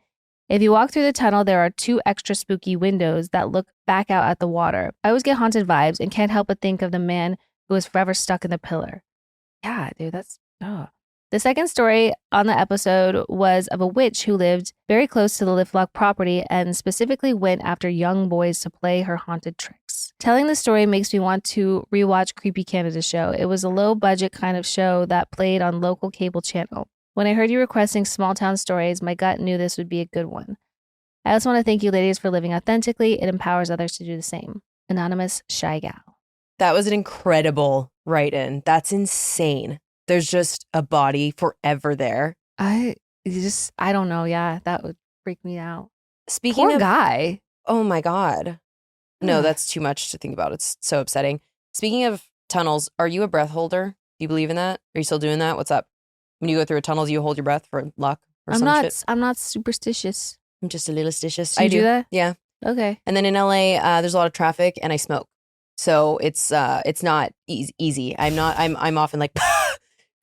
If you walk through the tunnel, there are 2 extra spooky windows that look back out at the water. I always get haunted vibes and can't help but think of the man who was forever stuck in the pillar. Yeah, dude, that's... The second story on the episode was of a witch who lived very close to the lift lock property and specifically went after young boys to play her haunted tricks. Telling the story makes me want to rewatch Creepy Canada show. It was a low budget kind of show that played on local cable channel. When I heard you requesting small town stories, my gut knew this would be a good one. I also want to thank you ladies for living authentically. It empowers others to do the same. Anonymous Shy Gal. That was an incredible write-in. That's insane. There's just a body forever there. I don't know. Yeah, that would freak me out. Speaking Poor of guy. Oh my God. No, Ugh. that's too much to think about. It's so upsetting. Speaking of tunnels, are you a breath holder? Do you believe in that? Are you still doing that? What's up? When you go through a tunnel, do you hold your breath for luck or some shit? I'm not superstitious. I'm just a little stitious. Do you do that? Yeah. Okay. And then in LA, there's a lot of traffic and I smoke. So it's not easy. I'm often like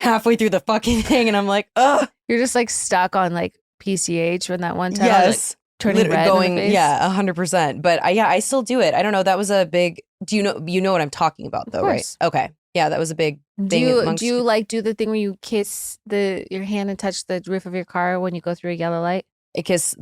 halfway through the fucking thing and I'm like, ugh. You're just like stuck on like PCH when that one time Yes. turning red going, in the face. yeah, 100%. But I still do it. I don't know. That was a big, you know what I'm talking about though, right? Okay. Yeah, that was a big thing. Do you like do the thing where you kiss your hand and touch the roof of your car when you go through a yellow light? I kiss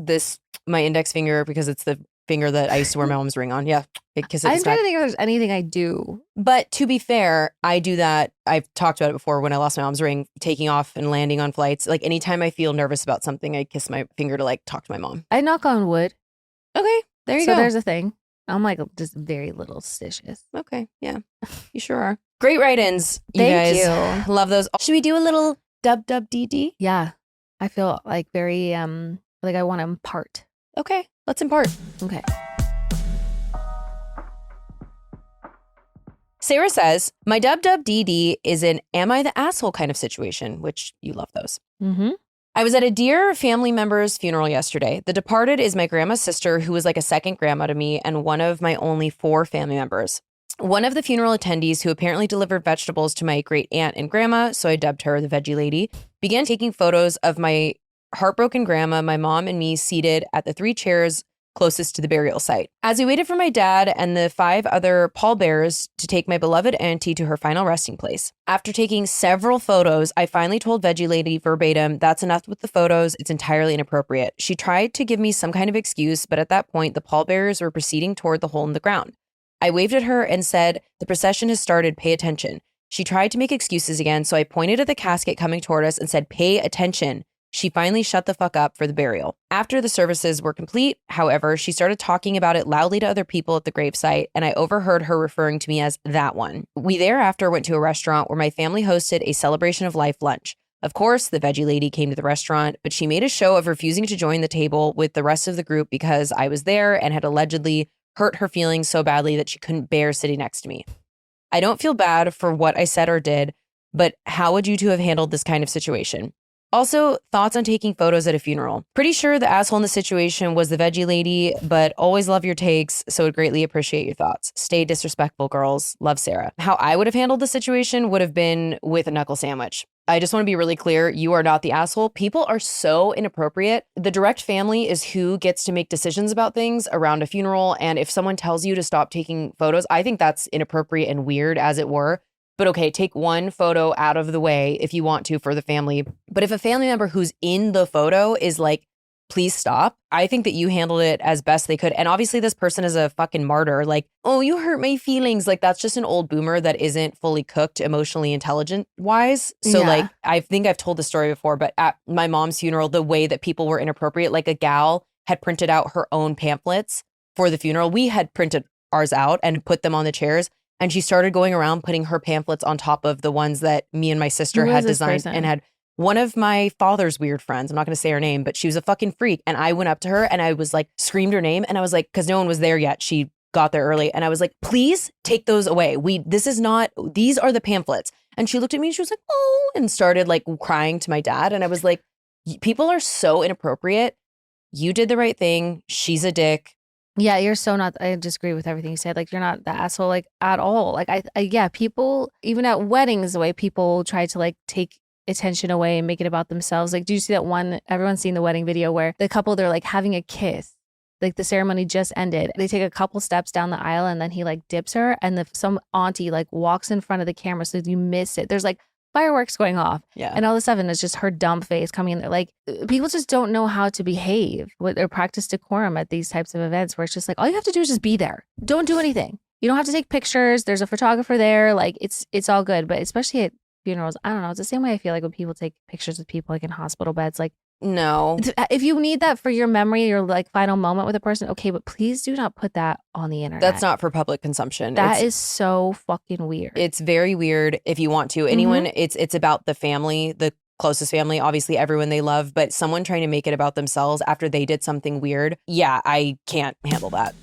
my index finger because it's the finger that I used to wear my mom's ring on. Yeah. I kiss it. I'm trying to think if there's anything I do. But to be fair, I do that. I've talked about it before when I lost my mom's ring, taking off and landing on flights. Like anytime I feel nervous about something, I kiss my finger to like talk to my mom. I knock on wood. Okay. There you go. So there's a thing. I'm like just very little stitious. Okay. Yeah. You sure are. Great write-ins, you Thank guys. you. Love those. Should we do a little WWDD? Yeah. I feel like very like I want to impart. Okay. Let's impart. Okay. Sarah says, my WWDD is an am I the asshole kind of situation, which you love those. Mm-hmm. I was at a dear family member's funeral yesterday. The departed is my grandma's sister, who was like a second grandma to me and one of my only 4 family members. One of the funeral attendees, who apparently delivered vegetables to my great aunt and grandma, so I dubbed her the veggie lady, began taking photos of my heartbroken grandma, my mom, and me seated at the 3 chairs closest to the burial site. As we waited for my dad and the 5 other pallbearers to take my beloved auntie to her final resting place. After taking several photos, I finally told Veggie Lady verbatim, that's enough with the photos, it's entirely inappropriate. She tried to give me some kind of excuse, but at that point, the pallbearers were proceeding toward the hole in the ground. I waved at her and said, the procession has started, pay attention. She tried to make excuses again, so I pointed at the casket coming toward us and said, pay attention. She finally shut the fuck up for the burial. After the services were complete, however, she started talking about it loudly to other people at the gravesite, and I overheard her referring to me as that one. We thereafter went to a restaurant where my family hosted a celebration of life lunch. Of course, the veggie lady came to the restaurant, but she made a show of refusing to join the table with the rest of the group because I was there and had allegedly hurt her feelings so badly that she couldn't bear sitting next to me. I don't feel bad for what I said or did, but how would you two have handled this kind of situation? Also, thoughts on taking photos at a funeral. Pretty sure the asshole in the situation was the veggie lady, but always love your takes, so would greatly appreciate your thoughts. Stay disrespectful, girls. Love, Sarah. How I would have handled the situation would have been with a knuckle sandwich. I just want to be really clear. You are not the asshole. People are so inappropriate. The direct family is who gets to make decisions about things around a funeral. And if someone tells you to stop taking photos, I think that's inappropriate and weird, as it were. But okay, take one photo out of the way if you want to for the family. But if a family member who's in the photo is like, please stop, I think that you handled it as best they could. And obviously this person is a fucking martyr. Like, oh, you hurt my feelings. Like, that's just an old boomer that isn't fully cooked emotionally intelligent wise. So like, I think I've told the story before, but at my mom's funeral, the way that people were inappropriate, like a gal had printed out her own pamphlets for the funeral. We had printed ours out and put them on the chairs. And she started going around putting her pamphlets on top of the ones that me and my sister had designed and had. One of my father's weird friends, I'm not going to say her name, but she was a fucking freak. And I went up to her and I was like, screamed her name. And I was like, because no one was there yet. She got there early. And I was like, please take those away. These are the pamphlets. And she looked at me and she was like, oh, and started like crying to my dad. And I was like, people are so inappropriate. You did the right thing. She's a dick. Yeah, you're so not. I disagree with everything you said. Like, you're not the asshole, like, at all. Like, yeah, people, even at weddings, the way people try to like take attention away and make it about themselves. Like, do you see that one? Everyone's seen the wedding video where the couple, they're like having a kiss. Like, the ceremony just ended. They take a couple steps down the aisle and then he like dips her, and some auntie like walks in front of the camera so you miss it. There's like fireworks going off. Yeah. And all of a sudden it's just her dumb face coming in there. Like, people just don't know how to behave or practice decorum at these types of events where it's just like, all you have to do is just be there. Don't do anything. You don't have to take pictures. There's a photographer there. Like, it's all good. But especially at funerals, I don't know. It's the same way I feel like when people take pictures with people like in hospital beds. Like, no. If you need that for your memory, your like final moment with a person, okay, but please do not put that on the internet. That's not for public consumption. That is so fucking weird. It's very weird if you want to. Anyone, it's about the family, the closest family, obviously everyone they love, but someone trying to make it about themselves after they did something weird, yeah, I can't handle that.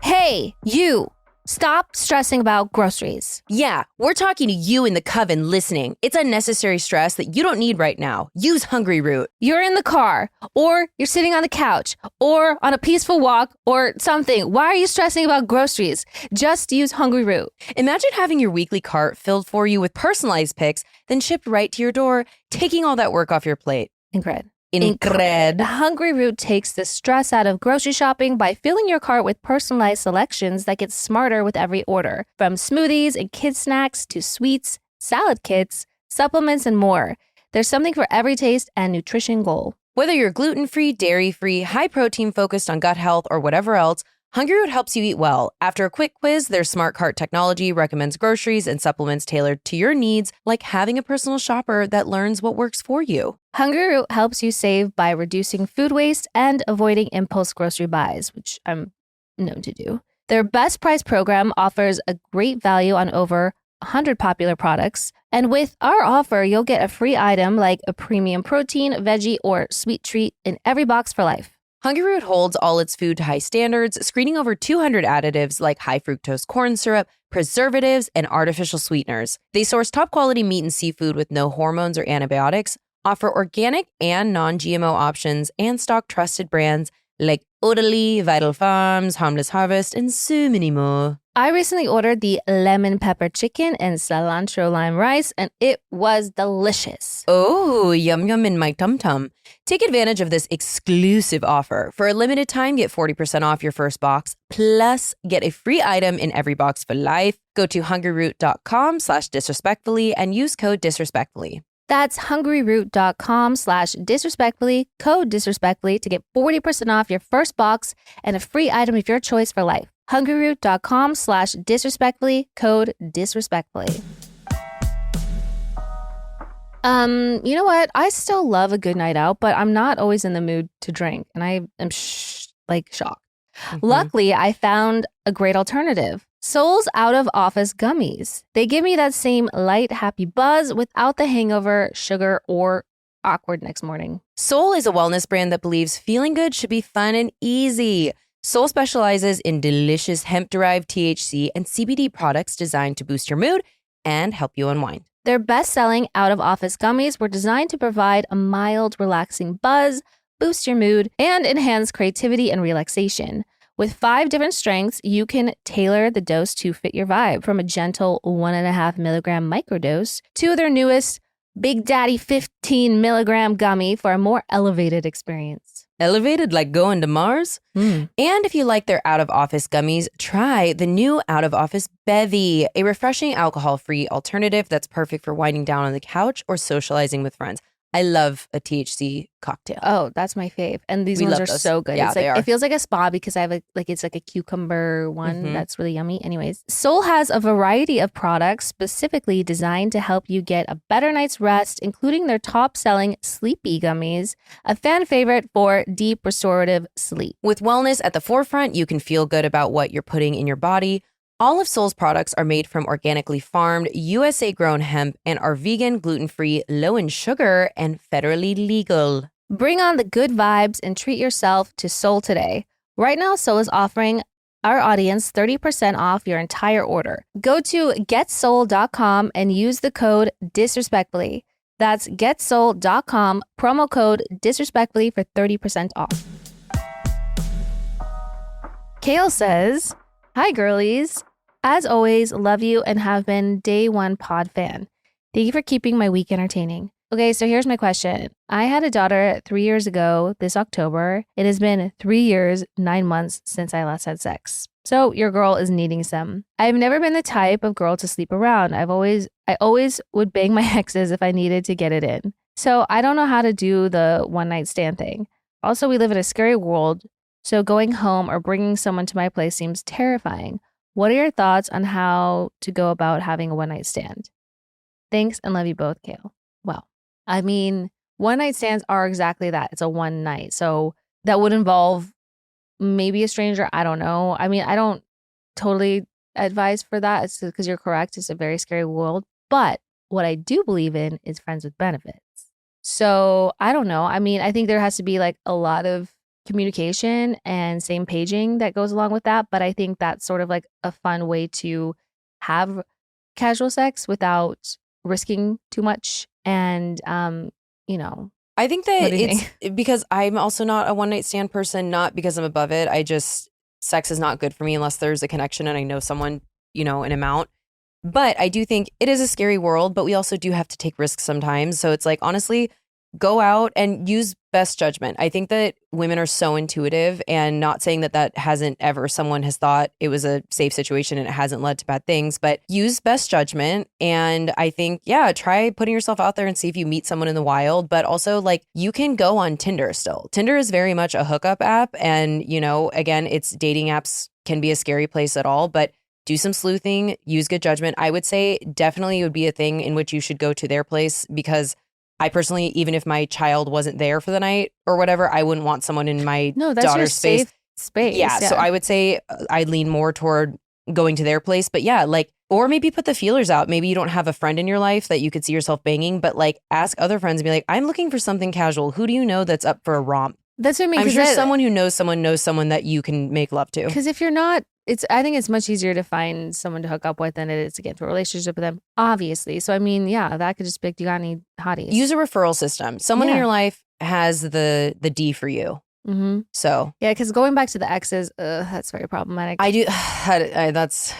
Hey, you. Stop stressing about groceries. Yeah, we're talking to you in the Coven listening. It's unnecessary stress that you don't need right now. Use Hungryroot. You're in the car, or you're sitting on the couch, or on a peaceful walk, or something. Why are you stressing about groceries? Just use Hungryroot. Imagine having your weekly cart filled for you with personalized picks, then shipped right to your door, taking all that work off your plate. Incred. Incred. Hungryroot takes the stress out of grocery shopping by filling your cart with personalized selections that get smarter with every order. From smoothies and kids snacks to sweets, salad kits, supplements, and more. There's something for every taste and nutrition goal. Whether you're gluten-free, dairy-free, high-protein focused on gut health, or whatever else, Hungryroot helps you eat well. After a quick quiz, their smart cart technology recommends groceries and supplements tailored to your needs, like having a personal shopper that learns what works for you. Hungryroot helps you save by reducing food waste and avoiding impulse grocery buys, which I'm known to do. Their best price program offers a great value on over 100 popular products. And with our offer, you'll get a free item like a premium protein, veggie, or sweet treat in every box for life. Hungryroot holds all its food to high standards, screening over 200 additives like high fructose corn syrup, preservatives, and artificial sweeteners. They source top quality meat and seafood with no hormones or antibiotics, offer organic and non-GMO options, and stock trusted brands like Odaly, Vital Farms, Harmless Harvest, and so many more. I recently ordered the lemon pepper chicken and cilantro lime rice, and it was delicious. Oh, yum yum in my tum-tum. Take advantage of this exclusive offer. For a limited time, get 40% off your first box, plus get a free item in every box for life. Go to hungryroot.com/disrespectfully and use code disrespectfully. That's hungryroot.com/disrespectfully, code disrespectfully to get 40% off your first box and a free item of your choice for life. hungryroot.com/disrespectfully, code disrespectfully. You know what? I still love a good night out, but I'm not always in the mood to drink, and I am shocked. Luckily, I found a great alternative. Soul's Out of Office Gummies. They give me that same light, happy buzz without the hangover, sugar, or awkward next morning. Soul is a wellness brand that believes feeling good should be fun and easy. Soul specializes in delicious hemp-derived THC and CBD products designed to boost your mood and help you unwind. Their best-selling out-of-office gummies were designed to provide a mild, relaxing buzz, boost your mood, and enhance creativity and relaxation. With 5 different strengths, you can tailor the dose to fit your vibe, from a gentle 1.5 milligram microdose to their newest Big Daddy 15 milligram gummy for a more elevated experience. Elevated like going to Mars? And if you like their out-of-office gummies, try the new out-of-office Bevy, a refreshing alcohol-free alternative that's perfect for winding down on the couch or socializing with friends. I love a THC cocktail. Oh, that's my fave. And these ones are so good. Yeah, it's like, they are. It feels like a spa because I have it's like a cucumber one that's really yummy. Anyways, Soul has a variety of products specifically designed to help you get a better night's rest, including their top-selling Sleepy Gummies, a fan favorite for deep restorative sleep. With wellness at the forefront, you can feel good about what you're putting in your body. All of Soul's products are made from organically farmed, USA-grown hemp and are vegan, gluten-free, low in sugar, and federally legal. Bring on the good vibes and treat yourself to Soul today. Right now, Soul is offering our audience 30% off your entire order. Go to getsoul.com and use the code disrespectfully. That's getsoul.com, promo code disrespectfully for 30% off. Kale says, "Hi, girlies. As always, love you and have been day one pod fan. Thank you for keeping my week entertaining." Okay, so here's my question. I had a daughter 3 years ago this October. It has been 3 years, 9 months since I last had sex. So your girl is needing some. I've never been the type of girl to sleep around. I always would bang my exes if I needed to get it in. So I don't know how to do the one night stand thing. Also, we live in a scary world, so going home or bringing someone to my place seems terrifying. What are your thoughts on how to go about having a one night stand? Thanks and love you both, Kale. Well, I mean, one night stands are exactly that. It's a one night. So that would involve maybe a stranger. I don't know. I mean, I don't totally advise for that. It's because you're correct. It's a very scary world. But what I do believe in is friends with benefits. So I don't know. I mean, I think there has to be like a lot of communication and same paging that goes along with that. But I think that's sort of like a fun way to have casual sex without risking too much. And, you know, I think that What do you it's because I'm also not a one night stand person, not because I'm above it. Sex is not good for me unless there's a connection and I know someone, you know, an amount. But I do think it is a scary world, but we also do have to take risks sometimes. So it's like, honestly, go out and use best judgment. I think that women are so intuitive, and not saying that hasn't ever, someone has thought it was a safe situation and it hasn't led to bad things, but use best judgment. And I think, yeah, try putting yourself out there and see if you meet someone in the wild. But also, like, you can go on Tinder still. Tinder is very much a hookup app. And, you know, again, it's dating apps can be a scary place at all, but do some sleuthing, use good judgment. I would say definitely it would be a thing in which you should go to their place, because I personally, even if my child wasn't there for the night or whatever, I wouldn't want someone in my that's daughter's your space. safe space. Yeah, so I would say I'd lean more toward going to their place. But yeah, like, or maybe put the feelers out. Maybe you don't have a friend in your life that you could see yourself banging, but like ask other friends and be like, I'm looking for something casual. Who do you know that's up for a romp? That's what I mean. I'm sure someone who knows someone that you can make love to. Because if you're not, I think it's much easier to find someone to hook up with than it is to get into a relationship with them, obviously. So I mean, yeah, that could just be like, you got any hotties? Use a referral system. Someone in your life has the D for you. Mm-hmm. So yeah, because going back to the exes, that's very problematic. I do. That's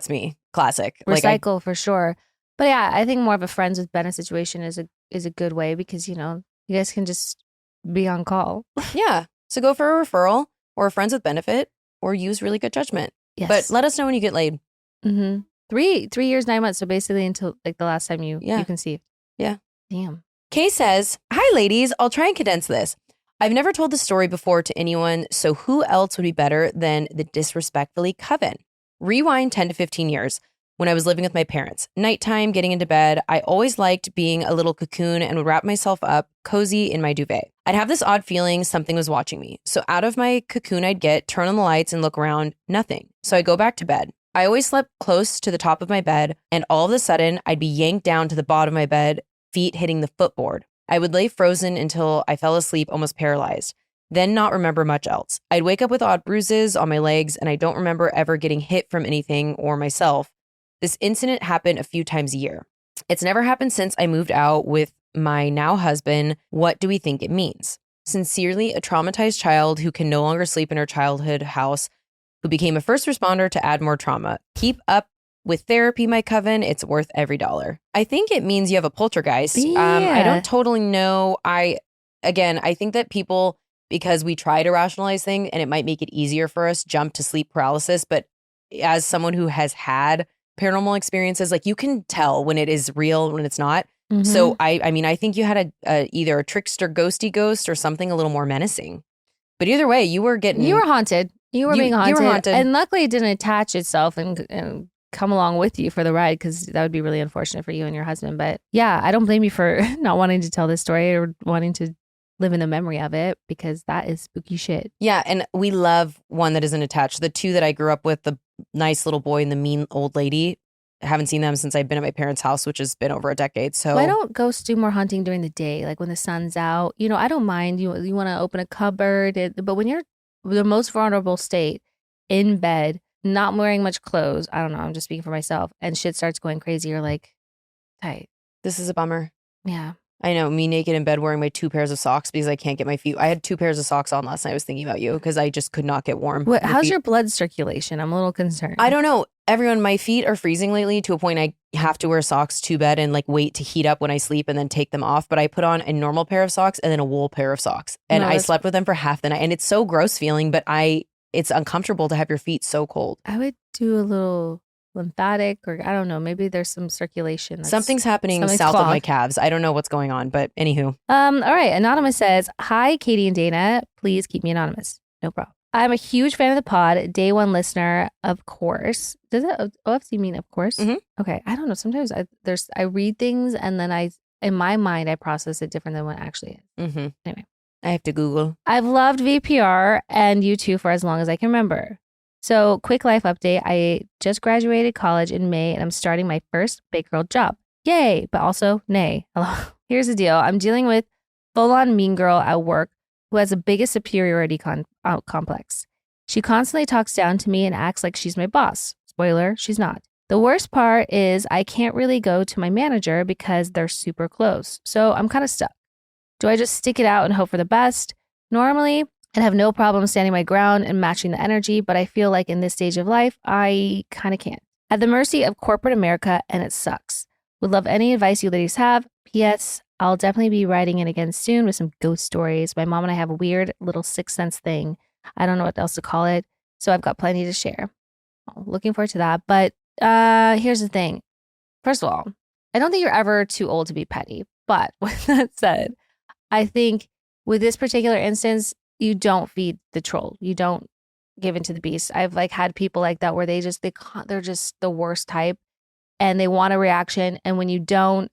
me. Classic. Recycle for sure. But yeah, I think more of a friends with benefit situation is a good way, because, you know, you guys can just be on call. Yeah. So go for a referral or a friends with benefit, or use really good judgment. Yes. But let us know when you get laid. Mm-hmm. 3 years, 9 months. So basically until like the last time you conceived. Yeah. Damn. Kay says, hi ladies, I'll try and condense this. I've never told the story before to anyone, so who else would be better than the disrespectfully Coven? Rewind 10 to 15 years. When I was living with my parents, nighttime, getting into bed, I always liked being a little cocoon and would wrap myself up cozy in my duvet. I'd have this odd feeling something was watching me. So out of my cocoon I'd get, turn on the lights and look around, nothing. So I go back to bed. I always slept close to the top of my bed, and all of a sudden I'd be yanked down to the bottom of my bed, feet hitting the footboard. I would lay frozen until I fell asleep, almost paralyzed. Then not remember much else. I'd wake up with odd bruises on my legs, and I don't remember ever getting hit from anything or myself. This incident happened a few times a year. It's never happened since I moved out with my now husband. What do we think it means? Sincerely, a traumatized child who can no longer sleep in her childhood house, who became a first responder to add more trauma. Keep up with therapy, my Coven. It's worth every dollar. I think it means you have a poltergeist. Yeah. I don't totally know. I think that people, because we try to rationalize things and it might make it easier for us, jump to sleep paralysis. But as someone who has had paranormal experiences, like, you can tell when it is real, when it's not. Mm-hmm. So I mean, I think you had either a trickster ghosty ghost or something a little more menacing. But either way, you were haunted. You were being haunted. You were haunted. And luckily it didn't attach itself and come along with you for the ride, because that would be really unfortunate for you and your husband. But yeah, I don't blame you for not wanting to tell this story or wanting to live in the memory of it, because that is spooky shit. Yeah, and we love one that isn't attached. The two that I grew up with, the nice little boy and the mean old lady, I haven't seen them since I've been at my parents' house, which has been over a decade. So why don't ghosts do more hunting during the day, like when the sun's out? You know, I don't mind. You want to open a cupboard, but when you're the most vulnerable state, in bed, not wearing much clothes, I don't know, I'm just speaking for myself, and shit starts going crazy, you're like, tight. This is a bummer. Yeah. I know, me naked in bed wearing my 2 pairs of socks because I can't get my feet. I had 2 pairs of socks on last night. I was thinking about you because I just could not get warm. How's your blood circulation? I'm a little concerned. I don't know. Everyone, my feet are freezing lately to a point I have to wear socks to bed and like wait to heat up when I sleep and then take them off. But I put on a normal pair of socks and then a wool pair of socks. And I slept with them for half the night. And it's so gross feeling, but it's uncomfortable to have your feet so cold. I would do a little lymphatic, or I don't know, maybe there's some circulation. Something's happening south of my calves. I don't know what's going on, but anywho. All right. Anonymous says, hi, Katie and Dana. Please keep me anonymous. No problem. I'm a huge fan of the pod. Day one listener, of course. Does it OFC mean of course? Mm-hmm. Okay. I don't know. Sometimes I read things and then in my mind, I process it different than what it actually is. Mm-hmm. Anyway. I have to Google. I've loved VPR and you two for as long as I can remember. So, quick life update. I just graduated college in May and I'm starting my first big girl job. Yay, but also nay. Hello. Here's the deal. I'm dealing with full-on mean girl at work who has the biggest superiority complex. She constantly talks down to me and acts like she's my boss. Spoiler, she's not. The worst part is I can't really go to my manager because they're super close. So I'm kind of stuck. Do I just stick it out and hope for the best? Normally, I'd have no problem standing my ground and matching the energy, but I feel like in this stage of life, I kind of can't. At the mercy of corporate America, and it sucks. Would love any advice you ladies have. P.S. I'll definitely be writing in again soon with some ghost stories. My mom and I have a weird little sixth sense thing. I don't know what else to call it, so I've got plenty to share. Looking forward to that. But here's the thing. First of all, I don't think you're ever too old to be petty. But with that said, I think with this particular instance, you don't feed the troll. You don't give into the beast. I've had people like that where they're just the worst type and they want a reaction. And when you don't,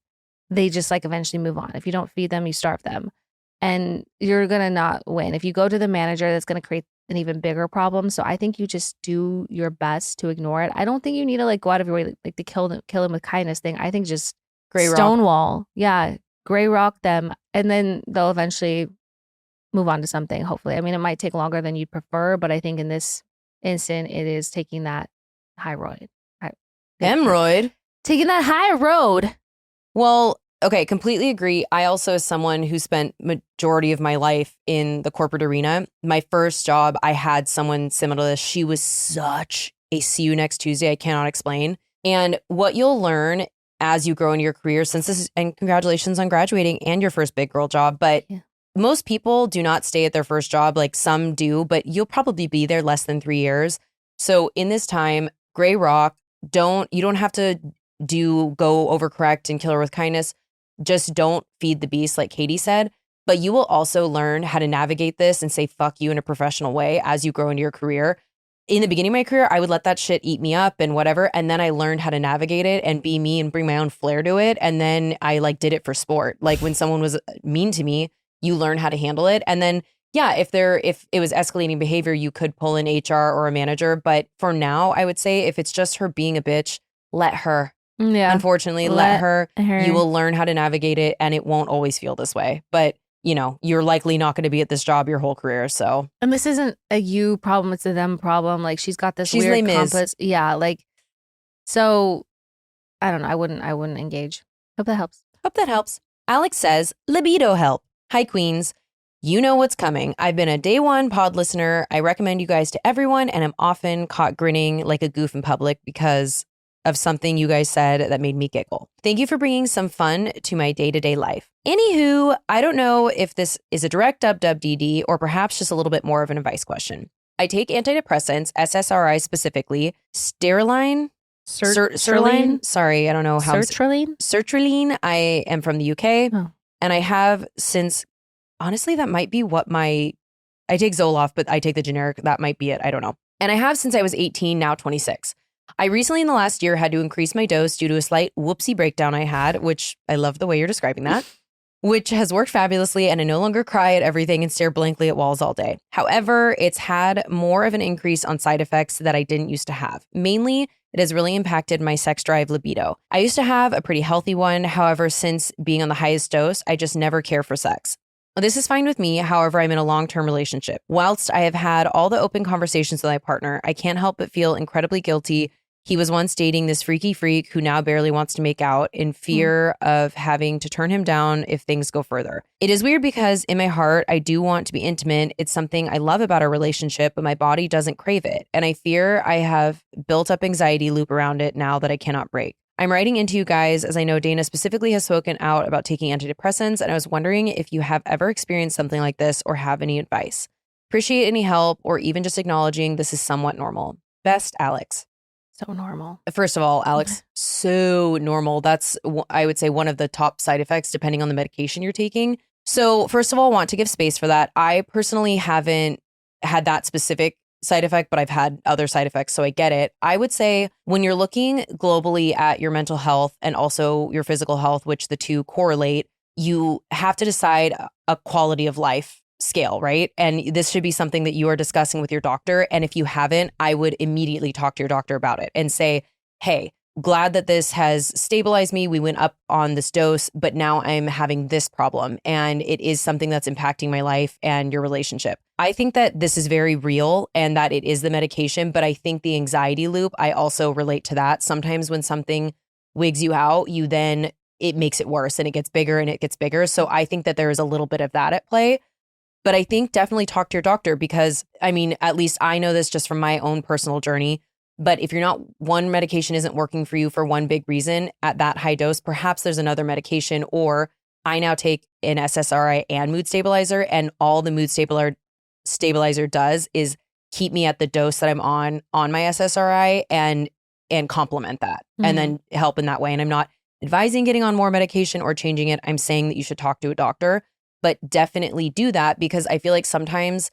they just eventually move on. If you don't feed them, you starve them. And you're going to not win. If you go to the manager, that's going to create an even bigger problem. So I think you just do your best to ignore it. I don't think you need to go out of your way to kill them with kindness thing. I think just stonewall. Yeah. Gray rock them. And then they'll eventually move on to something, hopefully. I mean, it might take longer than you'd prefer, but I think in this instant, it is taking that high road. Hemorrhoid? Taking that high road. Well, okay, completely agree. I also, as someone who spent majority of my life in the corporate arena, my first job, I had someone similar to this. She was such a see you next Tuesday. I cannot explain. And what you'll learn as you grow in your career, and congratulations on graduating and your first big girl job, but most people do not stay at their first job. Some do, but you'll probably be there less than 3 years. So in this time, gray rock, you don't have to go overcorrect and kill her with kindness. Just don't feed the beast, like Katie said. But you will also learn how to navigate this and say fuck you in a professional way as you grow into your career. In the beginning of my career, I would let that shit eat me up and whatever. And then I learned how to navigate it and be me and bring my own flair to it. And then I did it for sport. When someone was mean to me, you learn how to handle it. And then, yeah, if it was escalating behavior, you could pull in HR or a manager. But for now, I would say if it's just her being a bitch, let her. Yeah. Unfortunately, let her. You will learn how to navigate it and it won't always feel this way. But you're likely not going to be at this job your whole career. So, and this isn't a you problem; it's a them problem. She's got this weird complex. Yeah, so I don't know. I wouldn't engage. Hope that helps. Alex says, libido help. Hi, queens. You know what's coming. I've been a day one pod listener. I recommend you guys to everyone, and I'm often caught grinning like a goof in public because of something you guys said that made me giggle. Thank you for bringing some fun to my day-to-day life. Anywho, I don't know if this is a direct WWDD or perhaps just a little bit more of an advice question. I take antidepressants, SSRI specifically, Sertraline. Sorry, I don't know how. Sertraline. I am from the UK, and I have since. Honestly, that might be I take Zoloft, but I take the generic. That might be it. I don't know. And I have since I was 18, now 26. I recently in the last year had to increase my dose due to a slight whoopsie breakdown I had, which I love the way you're describing that, which has worked fabulously, and I no longer cry at everything and stare blankly at walls all day. However, it's had more of an increase on side effects that I didn't used to have. Mainly, it has really impacted my sex drive libido. I used to have a pretty healthy one. However, since being on the highest dose, I just never care for sex. This is fine with me. However, I'm in a long-term relationship. Whilst I have had all the open conversations with my partner, I can't help but feel incredibly guilty. He was once dating this freaky freak who now barely wants to make out in fear of having to turn him down if things go further. It is weird because in my heart, I do want to be intimate. It's something I love about our relationship, but my body doesn't crave it. And I fear I have built up anxiety loop around it now that I cannot break. I'm writing into you guys as I know Dayna specifically has spoken out about taking antidepressants, and I was wondering if you have ever experienced something like this or have any advice. Appreciate any help or even just acknowledging this is somewhat normal. Best, Alex. So normal. First of all, Alex, so normal. That's, I would say, one of the top side effects depending on the medication you're taking. So first of all, want to give space for that. I personally haven't had that specific side effect, but I've had other side effects, so I get it. I would say when you're looking globally at your mental health and also your physical health, which the two correlate, you have to decide a quality of life scale, right? And this should be something that you are discussing with your doctor. And if you haven't, I would immediately talk to your doctor about it and say, hey, glad that this has stabilized me. We went up on this dose, but now I'm having this problem and it is something that's impacting my life and your relationship. I think that this is very real and that it is the medication, but I think the anxiety loop, I also relate to that. Sometimes when something wigs you out, it makes it worse and it gets bigger and it gets bigger. So I think that there is a little bit of that at play. But I think definitely talk to your doctor because, I mean, at least I know this just from my own personal journey. But if one medication isn't working for you for one big reason at that high dose, perhaps there's another medication. Or I now take an SSRI and mood stabilizer, and all the mood stabilizer does is keep me at the dose that I'm on my SSRI and complement that and then help in that way. And I'm not advising getting on more medication or changing it. I'm saying that you should talk to a doctor, but definitely do that because I feel like sometimes,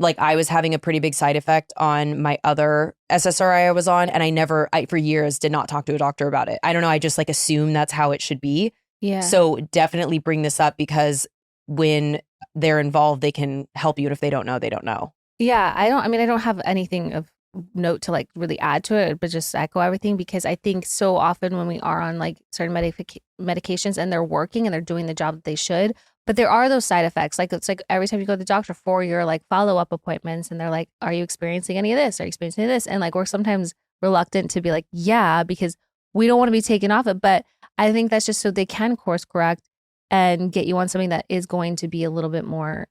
like I was having a pretty big side effect on my other SSRI I was on, and I for years did not talk to a doctor about it. I don't know. I just like assume that's how it should be. Yeah. So definitely bring this up because when they're involved, they can help you. And if they don't know, they don't know. Yeah. I don't have anything of note to like really add to it, but just echo everything because I think so often when we are on like certain medications and they're working and they're doing the job that they should, but there are those side effects. Like it's like every time you go to the doctor for your like follow-up appointments and they're like, are you experiencing any of this? Are you experiencing any of this? And like we're sometimes reluctant to be like, yeah, because we don't want to be taken off it. But I think that's just so they can course correct and get you on something that is going to be a little bit more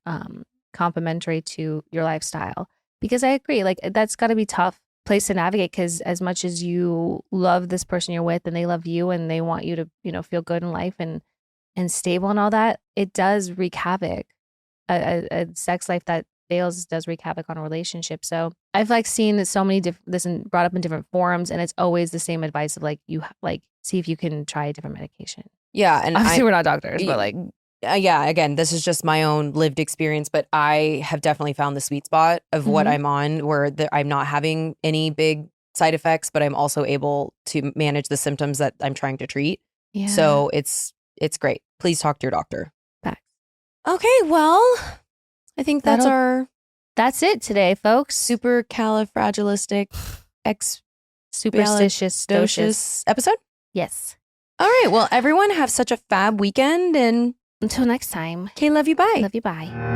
complementary to your lifestyle. Because I agree, like that's got to be a tough place to navigate because as much as you love this person you're with and they love you and they want you to, you know, feel good in life and stable and all that, it does wreak havoc. A sex life that fails does wreak havoc on a relationship. So I've like seen so many this brought up in different forums, and it's always the same advice of like you like see if you can try a different medication. Yeah, and obviously we're not doctors, but like yeah, again, this is just my own lived experience, but I have definitely found the sweet spot of what I'm on where I'm not having any big side effects, but I'm also able to manage the symptoms that I'm trying to treat. Yeah. So it's great. Please talk to your doctor. Facts. Okay, well, I think that's it today, folks. Supercalifragilistic superstitious episode. Yes. All right. Well, everyone have such a fab weekend, and until next time. Okay, love you. Bye. Love you. Bye.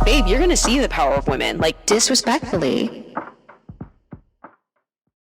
Babe, you're gonna see the power of women. Like, disrespectfully.